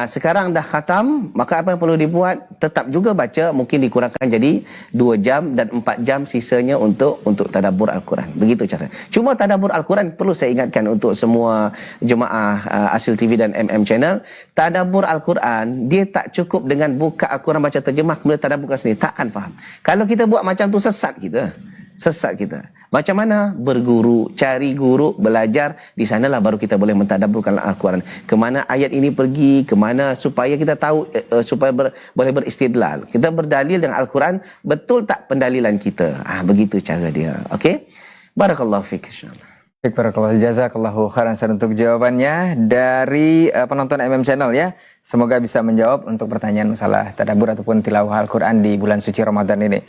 Sekarang dah khatam, maka apa yang perlu dibuat? Tetap juga baca, mungkin dikurangkan jadi 2 jam dan 4 jam sisanya untuk tadabbur Al-Quran. Begitu cara. Cuma tadabbur Al-Quran, perlu saya ingatkan untuk semua jemaah Asil TV dan MM Channel, tadabbur Al-Quran dia tak cukup dengan buka Al-Quran baca terjemah kemudian tadabburkan sendiri. Takkan faham. Kalau kita buat macam tu, sesat kita. Macam mana? Berguru, cari guru, belajar. Di sanalah baru kita boleh mentadabburkan Al-Quran. Kemana ayat ini pergi, kemana, supaya kita tahu, supaya boleh beristidlal. Kita berdalil dengan Al-Quran, betul tak pendalilan kita? Begitu cara dia. Okey? Barakallahu fiik. Baik, barakallahu, jazakallahu khairan untuk jawabannya dari penonton MM Channel ya. Semoga bisa menjawab untuk pertanyaan masalah tadabbur ataupun tilawah Al-Quran di bulan suci Ramadan ini.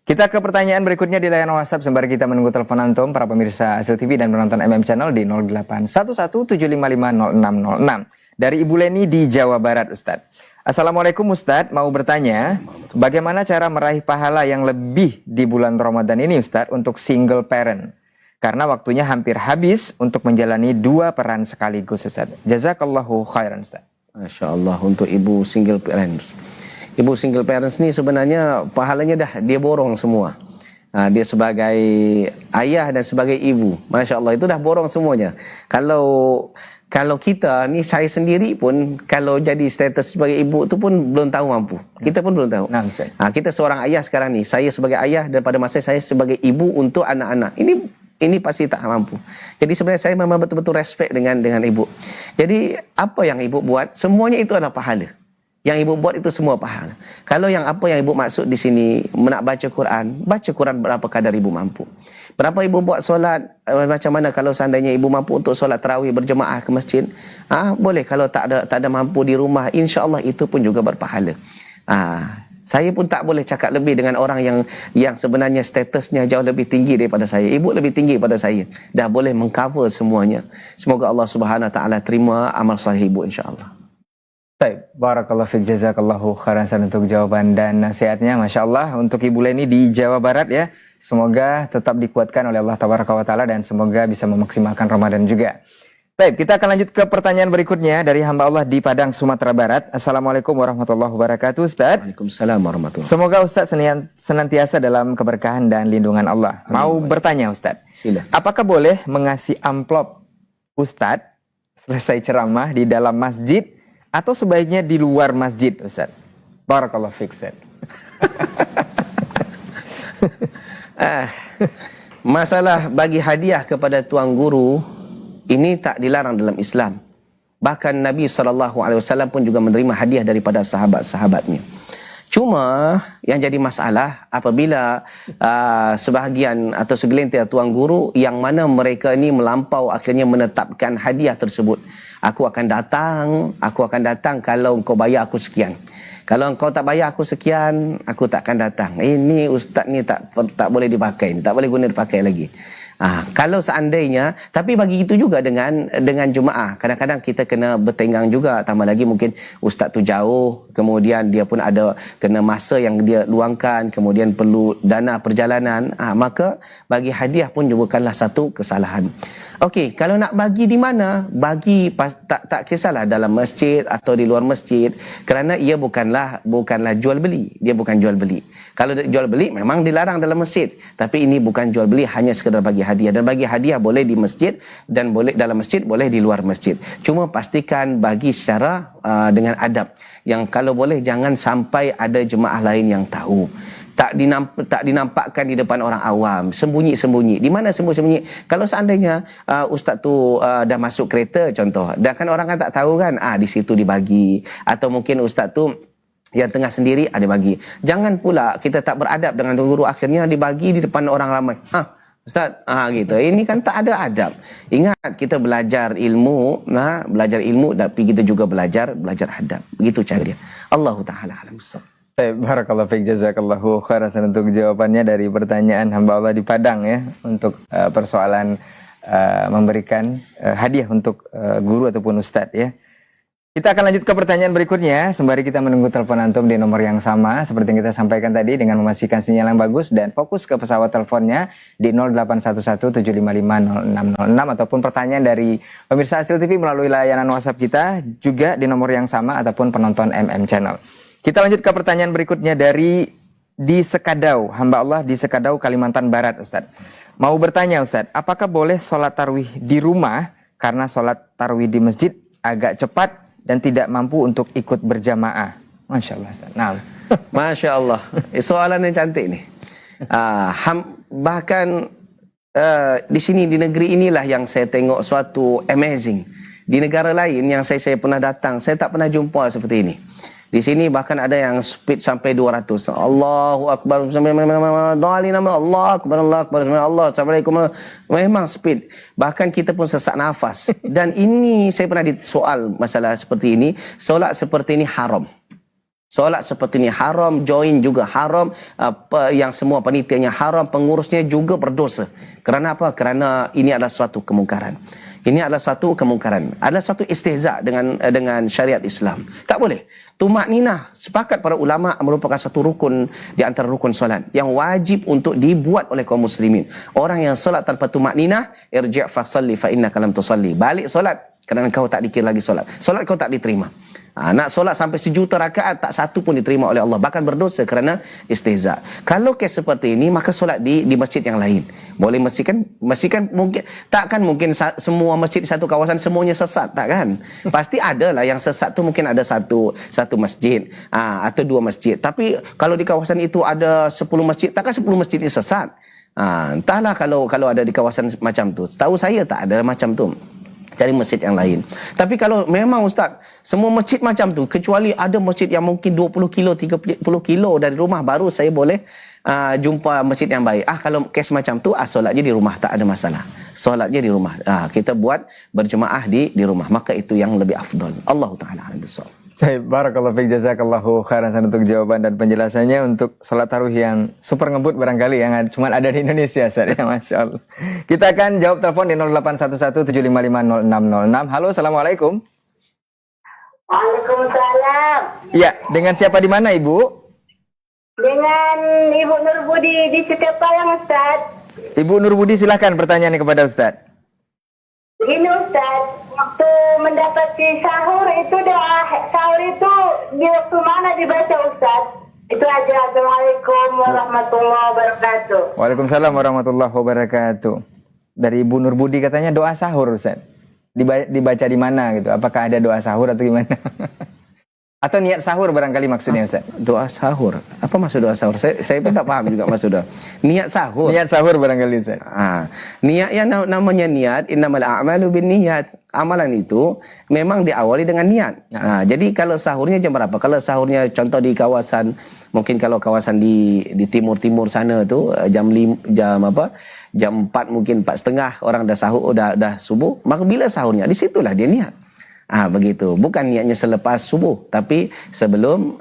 Kita ke pertanyaan berikutnya di layanan WhatsApp sembari kita menunggu telepon antum para pemirsa Asil TV dan penonton MM Channel di 0811755606. dari Ibu Leni di Jawa Barat, Ustadz. Assalamualaikum Ustadz, mau bertanya, bagaimana cara meraih pahala yang lebih di bulan Ramadan ini Ustadz untuk single parent? Karena waktunya hampir habis untuk menjalani 2 peran sekaligus Ustadz. Jazakallahu khairan Ustadz. Masya Allah, untuk ibu single parents. Ibu single parents ni sebenarnya pahalanya dah dia borong semua. Dia sebagai ayah dan sebagai ibu. Masya Allah, itu dah borong semuanya. Kalau kita ni, saya sendiri pun kalau jadi status sebagai ibu tu pun belum tahu mampu. Kita pun belum tahu. Kita seorang ayah sekarang ni. Saya sebagai ayah dan pada masa saya sebagai ibu untuk anak-anak. Ini pasti tak mampu. Jadi sebenarnya saya memang betul-betul respect dengan ibu. Jadi apa yang ibu buat, semuanya itu adalah pahala. Yang ibu buat itu semua pahala. Kalau yang apa yang ibu maksud di sini, nak baca Quran berapa kadar ibu mampu. Berapa ibu buat solat, macam mana kalau seandainya ibu mampu untuk solat tarawih berjemaah ke masjid, boleh. Kalau tak ada mampu di rumah, insya-Allah itu pun juga berpahala. Saya pun tak boleh cakap lebih dengan orang yang sebenarnya statusnya jauh lebih tinggi daripada saya. Ibu lebih tinggi daripada saya. Dah boleh mengcover semuanya. Semoga Allah Subhanahu Wa Taala terima amal soleh ibu, insya-Allah. Baik, barakallahu fiik, jazakallahu khairan untuk jawaban dan nasihatnya. Masya Allah, untuk Ibu Leni di Jawa Barat ya, semoga tetap dikuatkan oleh Allah Tabaraka wa Ta'ala dan semoga bisa memaksimalkan Ramadan juga. Baik, kita akan lanjut ke pertanyaan berikutnya dari hamba Allah di Padang, Sumatera Barat. Assalamualaikum warahmatullahi wabarakatuh Ustaz. Waalaikumsalam warahmatullahi wabarakatuh. Semoga Ustaz senantiasa dalam keberkahan dan lindungan Allah. Mau bertanya Ustaz, apakah boleh mengasih amplop Ustaz selesai ceramah di dalam masjid atau sebaiknya di luar masjid, Ustaz? Barakallahu fiik, Ustaz. Masalah bagi hadiah kepada tuan guru ini tak dilarang dalam Islam. Bahkan Nabi SAW pun juga menerima hadiah daripada sahabat-sahabatnya. Cuma yang jadi masalah apabila sebahagian atau segelintir tuan guru yang mana mereka ini melampau akhirnya menetapkan hadiah tersebut. Aku akan datang kalau engkau bayar aku sekian. Kalau engkau tak bayar aku sekian, aku tak akan datang. Ini ustaz ni tak boleh dipakai, tak boleh guna dipakai lagi. Kalau seandainya, tapi bagi itu juga dengan jemaah. Kadang-kadang kita kena bertenggang juga, tambah lagi mungkin ustaz tu jauh, kemudian dia pun ada kena masa yang dia luangkan, kemudian perlu dana perjalanan, maka bagi hadiah pun juga bukanlah satu kesalahan. Okey, kalau nak bagi di mana, bagi tak kisahlah dalam masjid atau di luar masjid, kerana ia bukanlah jual beli. Dia bukan jual beli. Kalau jual beli memang dilarang dalam masjid, tapi ini bukan jual beli, hanya sekadar bagi hadiah. Dan bagi hadiah boleh di masjid dan boleh dalam masjid, boleh di luar masjid. Cuma pastikan bagi secara dengan adab. Yang kalau boleh jangan sampai ada jemaah lain yang tahu. Tak dinampakkan di depan orang awam, sembunyi-sembunyi. Di mana sembunyi-sembunyi? Kalau seandainya ustaz tu dah masuk kereta contoh, dan kan orang kan tak tahu kan, di situ dibagi, atau mungkin ustaz tu yang tengah sendiri ada bagi. Jangan pula kita tak beradab dengan guru, akhirnya dibagi di depan orang ramai. Ustaz, gitu. Ini kan tak ada adab. Ingat, kita belajar ilmu, tapi kita juga belajar adab. Begitu cara dia. Allahu Ta'ala alam bissawab. Barakallahu fiik, jazakallahu khairan untuk jawabannya dari pertanyaan hamba Allah di Padang ya, untuk persoalan memberikan hadiah untuk guru ataupun ustadz ya. Kita akan lanjut ke pertanyaan berikutnya sembari kita menunggu telepon antum di nomor yang sama seperti yang kita sampaikan tadi, dengan memastikan sinyal yang bagus dan fokus ke pesawat teleponnya di 0811755606 ataupun pertanyaan dari pemirsa Asil TV melalui layanan WhatsApp kita juga di nomor yang sama ataupun penonton MM Channel. Kita lanjut ke pertanyaan berikutnya dari di Sekadau, hamba Allah di Sekadau, Kalimantan Barat, Ustaz. Mau bertanya, Ustaz, apakah boleh sholat tarawih di rumah karena sholat tarawih di masjid agak cepat dan tidak mampu untuk ikut berjamaah? Masya Allah, Ustaz. Nah. Masya Allah. Soalan yang cantik ni. Bahkan di sini, di negeri inilah yang saya tengok suatu amazing. Di negara lain yang saya pernah datang, saya tak pernah jumpa seperti ini. Di sini bahkan ada yang speed sampai 200. Allahu Akbar. Allah Akbar. Assalamualaikum. Memang speed. Bahkan kita pun sesak nafas. Dan ini saya pernah disoal masalah seperti ini. Solat seperti ini haram. Solat seperti ini haram, join juga haram, yang semua panitianya haram, pengurusnya juga berdosa. Kerana apa? Kerana ini adalah suatu kemungkaran. Ini adalah satu kemungkaran. Ada satu istihza dengan syariat Islam. Tak boleh. Tumak ninah, sepakat para ulama, merupakan satu rukun di antara rukun solat yang wajib untuk dibuat oleh kaum muslimin. Orang yang solat tanpa tumak ninah, irji' fa salli fa innaka lam tusalli. Balik solat kerana kau tak dikira lagi solat. Solat kau tak diterima. Nak solat sampai 1,000,000 rakaat, tak satu pun diterima oleh Allah. Bahkan berdosa kerana istihza. Kalau kes seperti ini, maka solat di masjid yang lain. Boleh masjid kan mungkin, takkan mungkin semua masjid di satu kawasan semuanya sesat, tak kan? Pasti ada lah yang sesat tu, mungkin ada satu masjid atau 2 masjid. Tapi kalau di kawasan itu ada 10 masjid, takkan 10 masjid ini sesat? Entahlah kalau ada di kawasan macam tu. Tahu saya tak ada macam tu. Cari masjid yang lain. Tapi kalau memang Ustaz, semua masjid macam tu, kecuali ada masjid yang mungkin 20 kilo, 30 kilo dari rumah, baru saya boleh jumpa masjid yang baik. Kalau kes macam tu, solat je di rumah, tak ada masalah. Solat je di rumah. Kita buat berjemaah di rumah. Maka itu yang lebih afdal. Allah Ta'ala a'lam bissawab. Baik, barakallahu fiik, jazakallahu khairan untuk jawaban dan penjelasannya untuk sholat tarawih yang super ngebut barangkali yang cuma ada di Indonesia, Ustaz, ya, Masya Allah. Kita akan jawab telepon di 0811755606. Halo, Assalamualaikum. Waalaikumsalam. Ya, dengan siapa di mana, Ibu? Dengan Ibu Nurbudi di Sekepayang, Ustaz. Ibu Nurbudi, silahkan pertanyaannya kepada Ustaz. Ini Ustaz, waktu mendapati sahur itu sahur itu di waktu mana dibaca Ustaz? Itu aja. Assalamualaikum warahmatullahi wabarakatuh. Waalaikumsalam warahmatullahi wabarakatuh. Dari Ibu Nurbudi katanya doa sahur, Ustaz. Dibaca di mana gitu? Apakah ada doa sahur atau gimana? Atau niat sahur barangkali maksudnya, Ustaz. Doa sahur. Apa maksud doa sahur? Saya pun tak paham juga maksudnya. Niat sahur. Niat sahur barangkali, Ustaz. Niat yang namanya niat, innamal a'malu binniyat. Amalan itu memang diawali dengan niat. Jadi kalau sahurnya jam berapa? Kalau sahurnya contoh di kawasan, mungkin kalau kawasan di timur-timur sana tu jam 4 mungkin 4:30 orang dah sahur, dah subuh. Maka bila sahurnya? Di situlah dia niat. Begitu. Bukan niatnya selepas subuh, tapi sebelum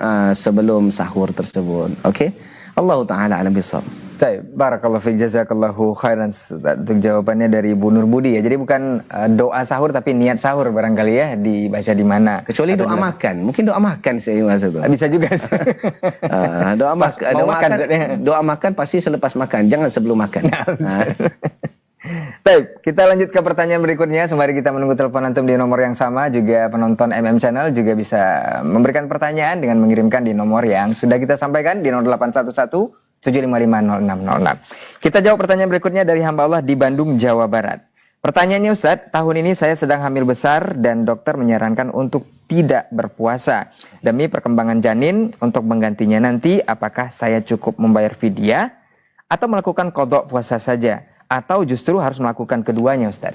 sahur tersebut. Okey. Allah Ta'ala a'lam bissawab. Baik, barakallahu fiik, jazakallahu khairan untuk jawabannya dari Ibu Nurbudi ya. Jadi bukan doa sahur tapi niat sahur barangkali ya, dibaca di mana. Kecuali doa makan. Mungkin doa makan saya rasa tu. Bisa juga. Doa makan pasti selepas makan, jangan sebelum makan. Baik, kita lanjut ke pertanyaan berikutnya. Sembari kita menunggu telepon antum di nomor yang sama, juga penonton MM Channel juga bisa memberikan pertanyaan dengan mengirimkan di nomor yang sudah kita sampaikan di 0811755606. Kita jawab pertanyaan berikutnya dari hamba Allah di Bandung, Jawa Barat. Pertanyaannya, Ustadz, tahun ini saya sedang hamil besar dan dokter menyarankan untuk tidak berpuasa demi perkembangan janin. Untuk menggantinya nanti, apakah saya cukup membayar fidyah atau melakukan qadha puasa saja? Atau justru harus melakukan keduanya, Ustaz?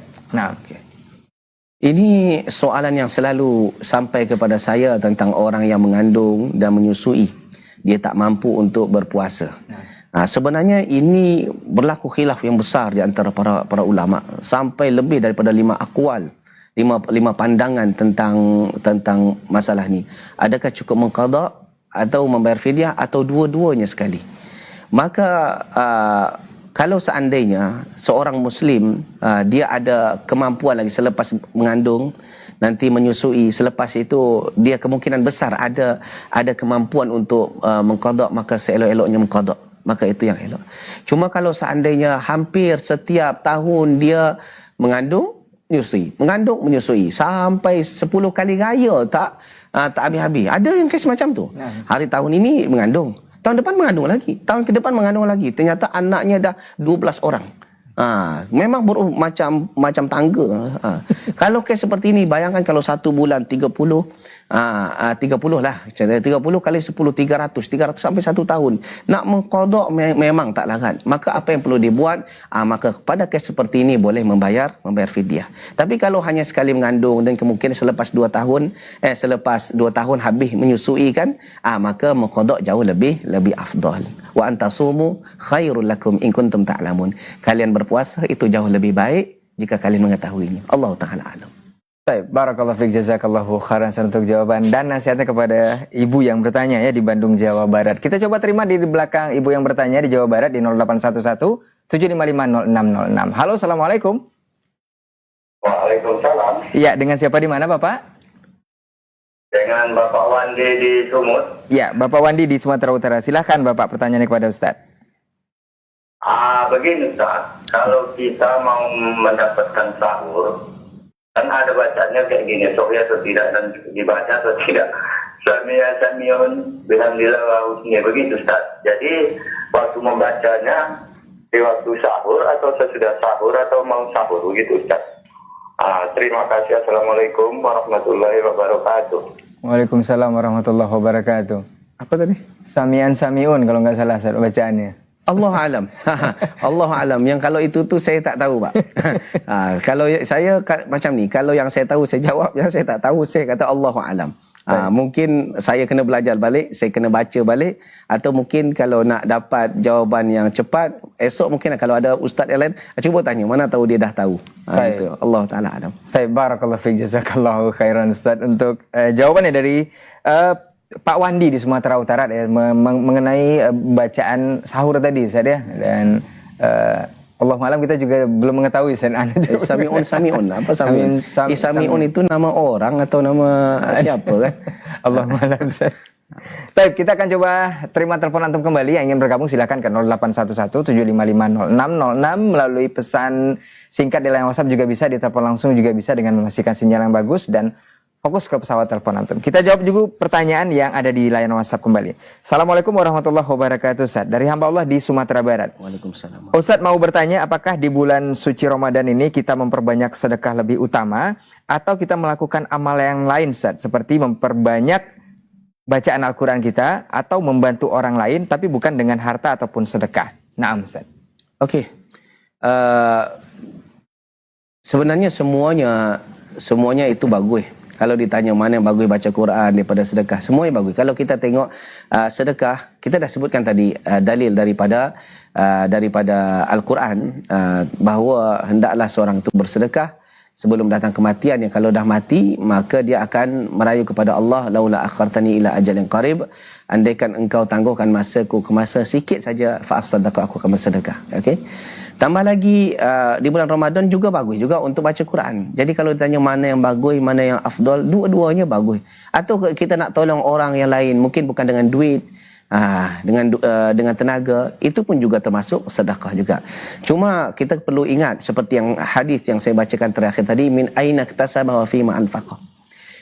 Ini soalan yang selalu sampai kepada saya tentang orang yang mengandung dan menyusui. Dia tak mampu untuk berpuasa. Sebenarnya ini berlaku khilaf yang besar di antara para ulama. Sampai lebih daripada 5 aqwal. 5 pandangan tentang masalah ni. Adakah cukup mengqadha atau membayar fidyah atau dua-duanya sekali? Maka kalau seandainya seorang Muslim dia ada kemampuan lagi selepas mengandung, nanti menyusui, selepas itu dia kemungkinan besar ada kemampuan untuk mengqadha, maka seelok-eloknya mengqadha. Maka itu yang elok. Cuma kalau seandainya hampir setiap tahun dia mengandung, menyusui sampai 10 kali raya tak habis-habis. Ada yang kes macam tu. Hari tahun ini mengandung, tahun depan mengandung lagi, tahun ke depan mengandung lagi. Ternyata anaknya dah 12 orang. Memang macam tangga. Kalau kes seperti ini, bayangkan kalau 1 bulan 30 lah. 30 kali 10, 300 sampai 1 tahun. Nak mengqadha memang tak larat. Maka apa yang perlu dibuat? Maka pada kes seperti ini boleh membayar fidyah. Tapi kalau hanya sekali mengandung dan kemungkinan selepas 2 tahun habis menyusui kan, maka mengqadha jauh lebih afdal. Wa antasumu khairul lakum in kuntum ta'lamun. Kalian berpuasa itu jauh lebih baik jika kalian mengetahuinya. Allah Ta'ala alam. Baik, barakallahu fiik, jazakallahu khairan untuk jawaban dan nasihatnya kepada ibu yang bertanya ya di Bandung, Jawa Barat. Kita coba terima di belakang ibu yang bertanya di Jawa Barat di 0811 755 0606. Halo, Assalamualaikum. Waalaikumsalam Iya, dengan siapa di mana Bapak? Dengan Bapak Wandi di Sumut. Ya, Bapak Wandi di Sumatera Utara. Silahkan Bapak pertanyaannya kepada Ustadz. Begini Ustaz, kalau kita mau mendapatkan sahur, kan ada bacanya kayak gini, sahur atau tidak, dan dibaca atau tidak. Samiun, bihamdillah wa husni, begitu Ustaz. Jadi waktu membacanya di waktu sahur atau sesudah sahur atau mau sahur, begitu Ustaz. Terima kasih. Assalamualaikum warahmatullahi wabarakatuh. Waalaikumsalam warahmatullahi wabarakatuh. Apa tadi? Samiun kalau nggak salah Ustadz bacaannya. Allah alam. Allah alam. Yang kalau itu tu saya tak tahu, Pak. Kalau saya macam ni, kalau yang saya tahu saya jawab, yang saya tak tahu saya kata Allah alam. Mungkin saya kena belajar balik, saya kena baca balik, atau mungkin kalau nak dapat jawapan yang cepat, esok mungkin kalau ada ustaz yang lain, cuba tanya, mana tahu dia dah tahu. Itu Allah Taala alam. Baik, barakallahu fiik, jazakallahu khairan Ustaz untuk jawabannya dari Pak Wandi di Sumatera Utara ya, mengenai bacaan sahur tadi Ustaz ya. Dan Allah malam kita juga belum mengetahui Ustaz. Samiun apa Samiun? Samiun itu nama orang atau nama siapa kan? Allah malam Ustaz. Baik, kita akan coba terima telepon antum kembali. Yang ingin bergabung silakan ke 0811-755-0606 melalui pesan singkat di line WhatsApp juga bisa, di telepon langsung juga bisa dengan memastikan sinyal yang bagus dan fokus ke pesawat telepon antum. Kita jawab juga pertanyaan yang ada di line WhatsApp kembali. Assalamualaikum warahmatullahi wabarakatuh Ustaz. Dari hamba Allah di Sumatera Barat. Waalaikumsalam. Ustaz mau bertanya, apakah di bulan suci Ramadan ini kita memperbanyak sedekah lebih utama atau kita melakukan amal yang lain Ustaz, seperti memperbanyak bacaan Al-Quran kita atau membantu orang lain tapi bukan dengan harta ataupun sedekah. Naam Ustaz. Okey. Sebenarnya semuanya itu bagus. Kalau ditanya mana yang bagus baca Quran daripada sedekah, semuanya bagus. Kalau kita tengok sedekah, kita dah sebutkan tadi dalil daripada Al-Quran bahawa hendaklah seorang itu bersedekah sebelum datang kematian, yang kalau dah mati maka dia akan merayu kepada Allah, laula akhartani ila ajalin qarib, andaikan engkau tangguhkan masaku ke masa sikit saja, fa asaddaqa, aku akan bersedekah. Okey. Tambah lagi di bulan Ramadan juga bagus juga untuk baca Quran. Jadi kalau ditanya mana yang bagus, mana yang afdal, dua-duanya bagus. Atau kita nak tolong orang yang lain, mungkin bukan dengan duit, dengan tenaga, itu pun juga termasuk sedekah juga. Cuma kita perlu ingat seperti yang hadis yang saya bacakan terakhir tadi, min aina iktasaba wa fima anfaqa.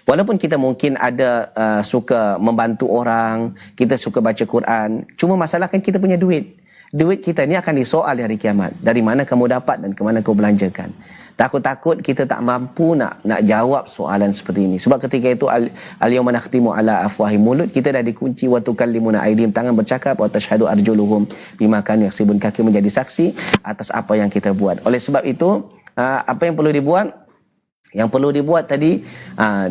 Walaupun kita mungkin ada suka membantu orang, kita suka baca Quran, cuma masalah kan kita punya duit. Duit kita ni akan disoal di hari kiamat. Dari mana kamu dapat dan ke mana kau belanjakan. Takut-takut kita tak mampu nak jawab soalan seperti ini. Sebab ketika itu al-yawma nakhtimu ala afwahim, mulut kita dah dikunci, wa tukallimuna aydihim, tangan bercakap, wa tashhadu arjuluhum bima kanu yaksibun, kaki menjadi saksi atas apa yang kita buat. Oleh sebab itu apa yang perlu dibuat? Yang perlu dibuat tadi,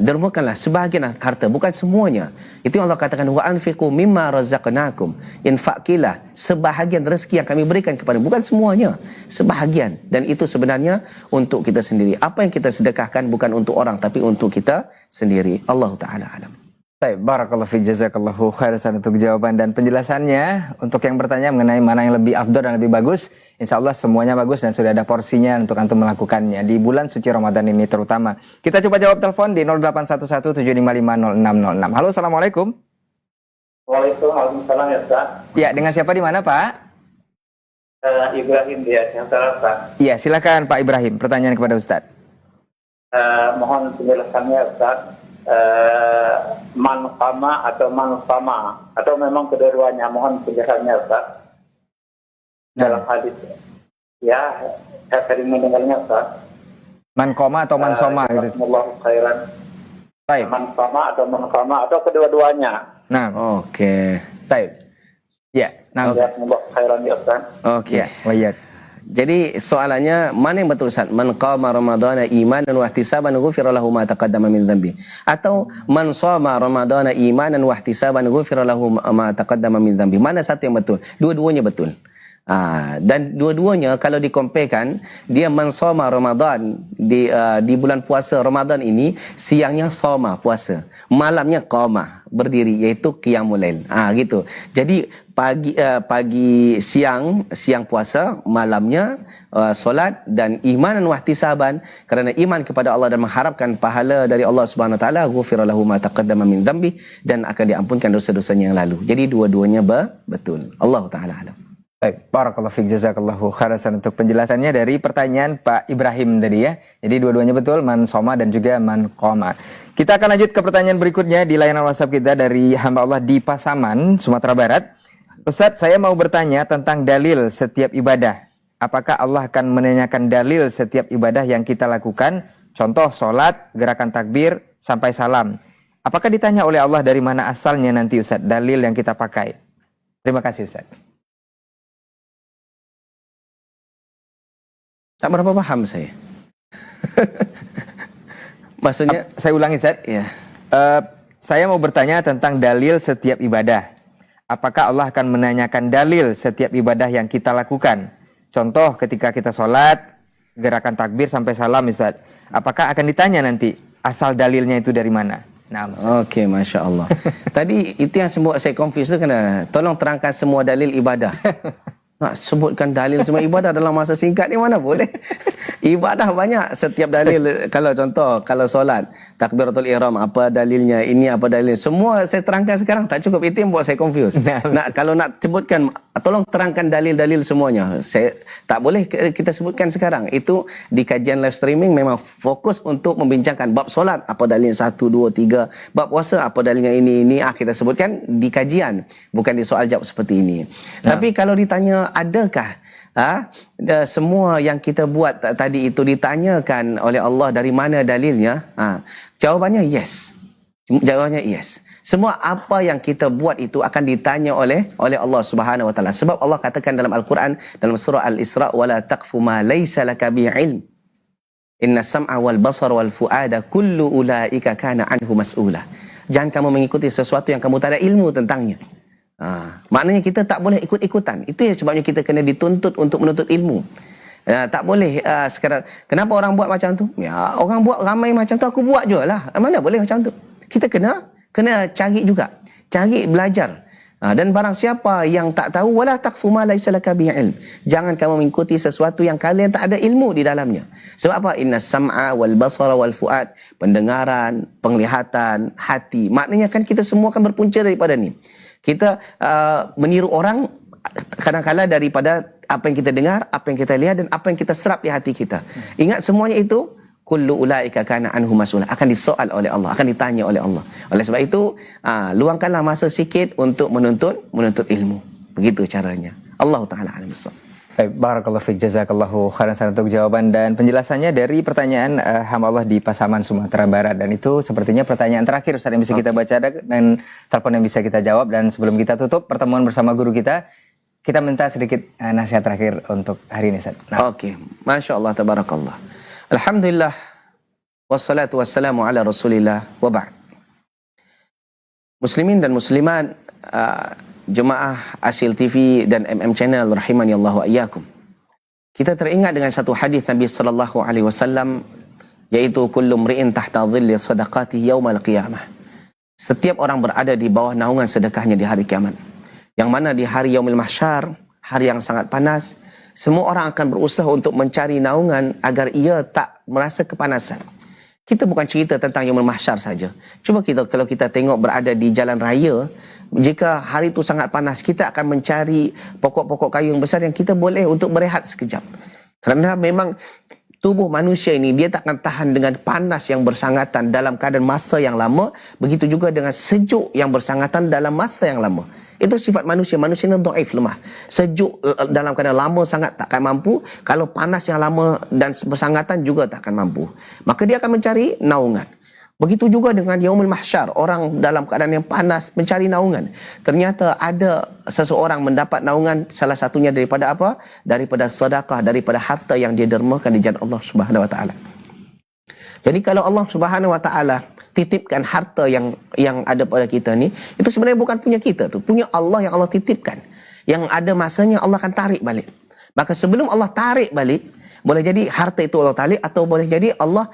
dermakanlah sebahagian harta, bukan semuanya. Itu yang Allah katakan, wa anfiqu mimma razaqnakum, infakilah sebahagian rezeki yang kami berikan kepada, bukan semuanya, sebahagian. Dan itu sebenarnya untuk kita sendiri. Apa yang kita sedekahkan bukan untuk orang, tapi untuk kita sendiri. Allah Ta'ala alam. Baik, barakallahu fiik, jazakallahu khairan untuk jawaban dan penjelasannya. Untuk yang bertanya mengenai mana yang lebih afdal dan lebih bagus, insya Allah semuanya bagus dan sudah ada porsinya untuk antum melakukannya di bulan suci Ramadan ini terutama. Kita coba jawab telepon di 0811-755-0606. Halo, assalamualaikum. Waalaikumsalam ya Ustaz. Ya, dengan siapa di mana Pak? Ibrahim di Aceh Utara Ustaz. Ya, silakan Pak Ibrahim, pertanyaan kepada Ustaz. Mohon penjelasannya Ustaz. Man qama atau man qama atau memang kedua-duanya, mohon penjelasannya Ustaz. Dalam hadis ya, saya sering mendengarnya Ustaz. Man qama atau man soma gitu. Allahu khairan. Baik. Man qama atau man qama atau kedua-duanya. Nah, Okey. baik. Ya, nah Ustaz. Allahu khairan ya Ustaz. Okey. Ya, wayat. Jadi soalannya, mana yang betul Ustaz? Man qama ramadhana imanan wa ihtisaban ghufira lahu ma taqaddama min dhanbi, atau man shama ramadhana imanan wa ihtisaban ghufira lahu ma taqaddama min dhanbi? Mana satu yang betul? Dua-duanya betul. Dan dua-duanya kalau dikomparekan, dia mensoma Ramadan di bulan puasa Ramadan ini, siangnya soma puasa, malamnya qamah berdiri, iaitu qiyamul lail. Gitu. Jadi pagi siang puasa, malamnya solat, dan imanan wahtisaban, kerana iman kepada Allah dan mengharapkan pahala dari Allah Subhanahu wa taala, ghufira lahu ma taqaddama min dhanbi, dan akan diampunkan dosa-dosanya yang lalu. Jadi dua-duanya betul. Allah taala alam. Baik, barakallahu fiik, jazakallahu khairan untuk penjelasannya dari pertanyaan Pak Ibrahim tadi ya. Jadi dua-duanya betul, man soma dan juga man qoma. Kita akan lanjut ke pertanyaan berikutnya di layanan WhatsApp kita dari hamba Allah di Pasaman, Sumatera Barat. Ustadz, saya mau bertanya tentang dalil setiap ibadah. Apakah Allah akan menanyakan dalil setiap ibadah yang kita lakukan? Contoh sholat, gerakan takbir, sampai salam. Apakah ditanya oleh Allah dari mana asalnya nanti Ustadz dalil yang kita pakai? Terima kasih Ustadz. Tak berapa paham saya. Maksudnya, saya ulangi Ustaz. ya. Saya mau bertanya tentang dalil setiap ibadah. Apakah Allah akan menanyakan dalil setiap ibadah yang kita lakukan? Contoh ketika kita sholat, gerakan takbir sampai salam Ustaz. Apakah akan ditanya nanti asal dalilnya itu dari mana? Nah, Okey, Masya Allah. Tadi itu yang saya confuse tu, kena tolong terangkan semua dalil ibadah. Nak sebutkan dalil semua ibadah dalam masa singkat ni mana boleh. Ibadah banyak, setiap dalil. Kalau contoh, kalau solat, takbiratul ihram, apa dalilnya, ini apa dalilnya, semua saya terangkan sekarang tak cukup. Itu yang buat saya confuse. Kalau nak sebutkan, tolong terangkan dalil-dalil semuanya. Saya tak boleh kita sebutkan sekarang. Itu di kajian live streaming memang fokus untuk membincangkan bab solat, apa dalilnya 1, 2, 3, bab puasa, apa dalilnya ini kita sebutkan di kajian, bukan di soal jawab seperti ini. Tapi kalau ditanya adakah semua yang kita buat tadi itu ditanyakan oleh Allah dari mana dalilnya? Jawabannya yes. Jawabannya yes. Semua apa yang kita buat itu akan ditanya oleh Allah Subhanahu wa taala. Sebab Allah katakan dalam Al-Quran, dalam surah Al-Isra, wala taqfu ma laysa laka bi'ilm. Inna sam'a wal basar wal fuada kullu ulaika kana anhu mas'ula. Jangan kamu mengikuti sesuatu yang kamu tak ada ilmu tentangnya. Maknanya kita tak boleh ikut-ikutan. Itu yang sebabnya kita kena dituntut untuk menuntut ilmu. Tak boleh sekarang, kenapa orang buat macam tu? Ya, orang buat ramai macam tu, aku buat je lah. Mana boleh macam tu? Kita kena cari juga. Cari, belajar. Dan barang siapa yang tak tahu, wala taqfu ma laysa laka bihi ilm. Jangan kamu mengikuti sesuatu yang kalian tak ada ilmu di dalamnya. Sebab apa? Inna sam'a wal basara wal fuad. Pendengaran, penglihatan, hati. Maknanya kan kita semua kan berpunca daripada ni. Kita meniru orang kadang-kadang daripada apa yang kita dengar, apa yang kita lihat, dan apa yang kita serap di hati kita. Ingat semuanya itu, kullu ulaika kana anhu mas'ula, akan disoal oleh Allah, akan ditanya oleh Allah. Oleh sebab itu, luangkanlah masa sikit untuk menuntut ilmu. Begitu caranya. Allah Ta'ala alam bissawab. Baik, barakallahu fiik, jazakallahu khairan untuk jawaban dan penjelasannya dari pertanyaan hamba Allah di Pasaman, Sumatera Barat. Dan itu sepertinya pertanyaan terakhir Ustaz yang bisa kita baca dan telepon yang bisa kita jawab. Dan sebelum kita tutup pertemuan bersama guru kita minta sedikit nasihat terakhir untuk hari ini Ustaz. Okey, Masya Allah, tabarakallah. Alhamdulillah, wassalatu wassalamu ala rasulillah, wa ba'd. Muslimin dan muslimat, jemaah Asil TV dan MM Channel rahimani Allah wa iyyakum. Kita teringat dengan satu hadis Nabi sallallahu alaihi wasallam, yaitu kullu mri'in tahta dhilli sadaqatihi yaumal qiyamah. Setiap orang berada di bawah naungan sedekahnya di hari kiamat. Yang mana di hari yaumil mahsyar, hari yang sangat panas, semua orang akan berusaha untuk mencari naungan agar ia tak merasa kepanasan. Kita bukan cerita tentang yaumul mahsyar saja. Cuba kalau kita tengok berada di jalan raya, jika hari itu sangat panas, kita akan mencari pokok-pokok kayu yang besar yang kita boleh untuk berehat sekejap. Kerana memang tubuh manusia ini, dia tak akan tahan dengan panas yang bersangatan dalam keadaan masa yang lama. Begitu juga dengan sejuk yang bersangatan dalam masa yang lama. Itu sifat manusia. Manusia ini dhaif, lemah. Sejuk dalam keadaan lama sangat tak akan mampu. Kalau panas yang lama dan bersangatan juga tak akan mampu. Maka dia akan mencari naungan. Begitu juga dengan yaumul mahsyar. Orang dalam keadaan yang panas mencari naungan. Ternyata ada seseorang mendapat naungan, salah satunya daripada apa? Daripada sedekah, daripada harta yang dia dermakan di jalan Allah Subhanahu wa taala. Jadi kalau Allah Subhanahu wa taala titipkan harta yang ada pada kita ni, itu sebenarnya bukan punya kita tu, punya Allah yang Allah titipkan. yang ada masanya Allah akan tarik balik. Maka sebelum Allah tarik balik, boleh jadi harta itu Allah tarik, atau boleh jadi Allah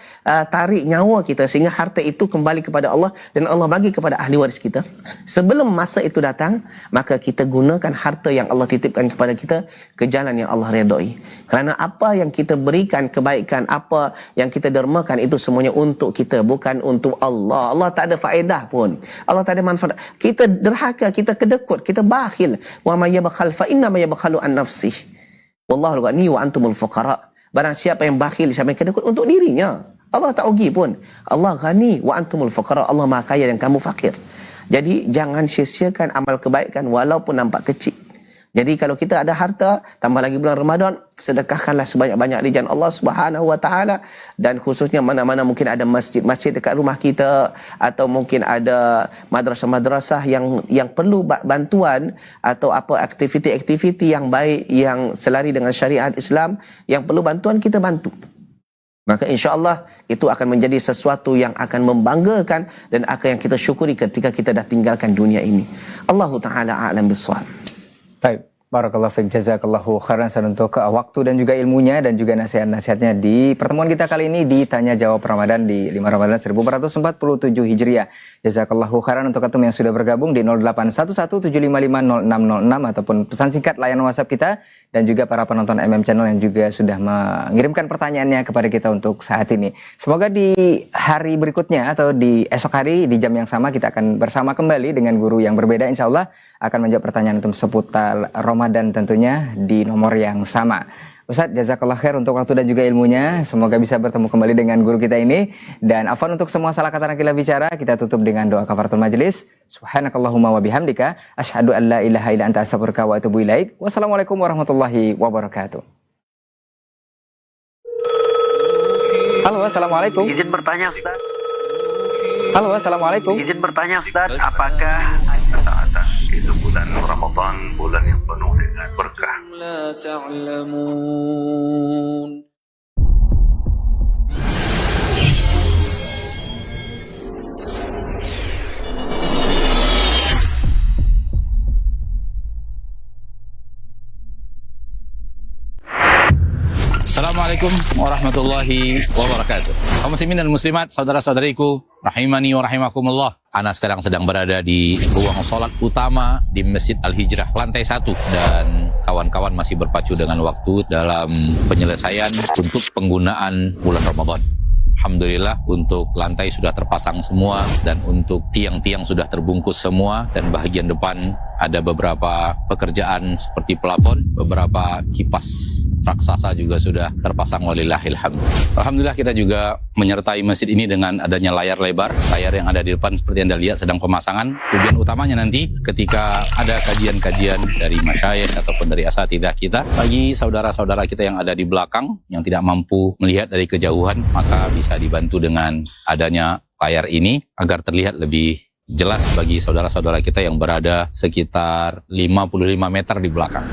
tarik nyawa kita sehingga harta itu kembali kepada Allah dan Allah bagi kepada ahli waris kita. Sebelum masa itu datang, maka kita gunakan harta yang Allah titipkan kepada kita ke jalan yang Allah redai. Kerana apa yang kita berikan kebaikan, apa yang kita dermakan, itu semuanya untuk kita, bukan untuk Allah. Allah tak ada faedah pun. Allah tak ada manfaat. Kita derhaka, kita kedekut, kita bakhil. Wa may yabkhal fa inna ma yabkhalu an nafsihi. Wallahu ghani wa antumul fuqara. Barang siapa yang bakhil, siapa yang kedekut, untuk dirinya. Allah tak rugi pun. Allah ghani wa antumul fuqara. Allah maha kaya dan kamu fakir. Jadi jangan sia-siakan amal kebaikan walaupun nampak kecil. Jadi kalau kita ada harta, tambah lagi bulan Ramadan, sedekahkanlah sebanyak-banyak di jalan Allah Subhanahu wa taala, dan khususnya mana-mana mungkin ada masjid-masjid dekat rumah kita, atau mungkin ada madrasah-madrasah yang perlu bantuan, atau apa aktiviti-aktiviti yang baik yang selari dengan syariat Islam yang perlu bantuan, kita bantu. Maka insya-Allah itu akan menjadi sesuatu yang akan membanggakan dan akan yang kita syukuri ketika kita dah tinggalkan dunia ini. Allahu taala a'lam bissawab. Baik, barakallahu fiik, jazakallahu khairan untuk waktu dan juga ilmunya dan juga nasihat-nasihatnya di pertemuan kita kali ini di Tanya Jawab Ramadan di 5 Ramadan 1447 Hijriah. Jazakallahu khairan untuk antum yang sudah bergabung di 0811755606 ataupun pesan singkat layanan WhatsApp kita, dan juga para penonton MM Channel yang juga sudah mengirimkan pertanyaannya kepada kita untuk saat ini. Semoga di hari berikutnya atau di esok hari di jam yang sama kita akan bersama kembali dengan guru yang berbeda, insya Allah akan menjawab pertanyaan antum seputar Ramadan tentunya di nomor yang sama. Ustadz, jazakallah khair untuk waktu dan juga ilmunya. Semoga bisa bertemu kembali dengan guru kita ini. Dan afwan untuk semua salah kata nakila bicara. Kita tutup dengan doa kafaratul majlis. Subhanakallahumma wa bihamdika asyhadu an la ilaha illa anta astaghfiruka wa atubu ilaik. Wassalamualaikum warahmatullahi wabarakatuh. Halo, assalamualaikum. Izin bertanya, Ustaz. Halo, assalamualaikum. Izin bertanya, Ustaz. Apakah atas itu bulan Ramadan, bulan yang penuh dengan berkah? لا تعلمون. Assalamualaikum warahmatullahi wabarakatuh. Kaum muslimin dan muslimat, saudara-saudariku, rahimani wa rahimakumullah. Ana sekarang sedang berada di ruang sholat utama di Masjid Al-Hijrah lantai 1, dan kawan-kawan masih berpacu dengan waktu dalam penyelesaian untuk penggunaan bulan Ramadan. Alhamdulillah untuk lantai sudah terpasang semua, dan untuk tiang-tiang sudah terbungkus semua, dan bagian depan ada beberapa pekerjaan seperti plafon, beberapa kipas raksasa juga sudah terpasang, walillahil hamd. Alhamdulillah kita juga menyertai masjid ini dengan adanya layar lebar. Layar yang ada di depan seperti Anda lihat sedang pemasangan. Tujuan utamanya nanti ketika ada kajian-kajian dari masyayikh ataupun dari asatidzah kita, bagi saudara-saudara kita yang ada di belakang yang tidak mampu melihat dari kejauhan, maka bisa dibantu dengan adanya layar ini agar terlihat lebih jelas bagi saudara-saudara kita yang berada sekitar 55 meter di belakang.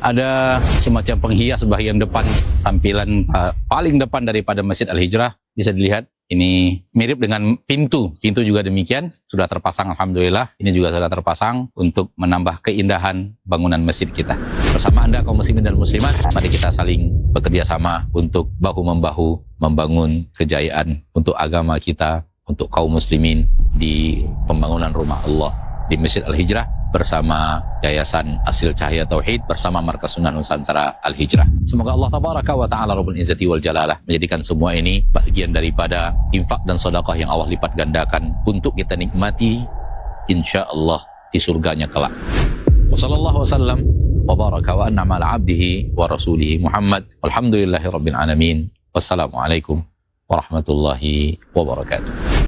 Ada semacam penghias bagian depan, tampilan paling depan daripada Masjid Al-Hijrah, bisa dilihat. Ini mirip dengan pintu juga demikian, sudah terpasang alhamdulillah. Ini juga sudah terpasang untuk menambah keindahan bangunan masjid kita. Bersama Anda kaum muslimin dan muslimat, mari kita saling bekerja sama untuk bahu-membahu membangun kejayaan untuk agama kita, untuk kaum muslimin di pembangunan rumah Allah di Masjid Al-Hijrah bersama Yayasan Asil Cahaya Tauhid bersama Markas Sunnah Nusantara Al-Hijrah. Semoga Allah Tabaraka wa Ta'ala Rabbul Izzati wal Jalalah menjadikan semua ini bagian daripada infak dan sedekah yang Allah lipat gandakan untuk kita nikmati insyaallah di surganya kelak. Wassallallahu wasallam wa baraka wa an'ama ala abdihi wa rasulihi Muhammad. Alhamdulillahi rabbil alamin. Wassalamualaikum warahmatullahi wabarakatuh.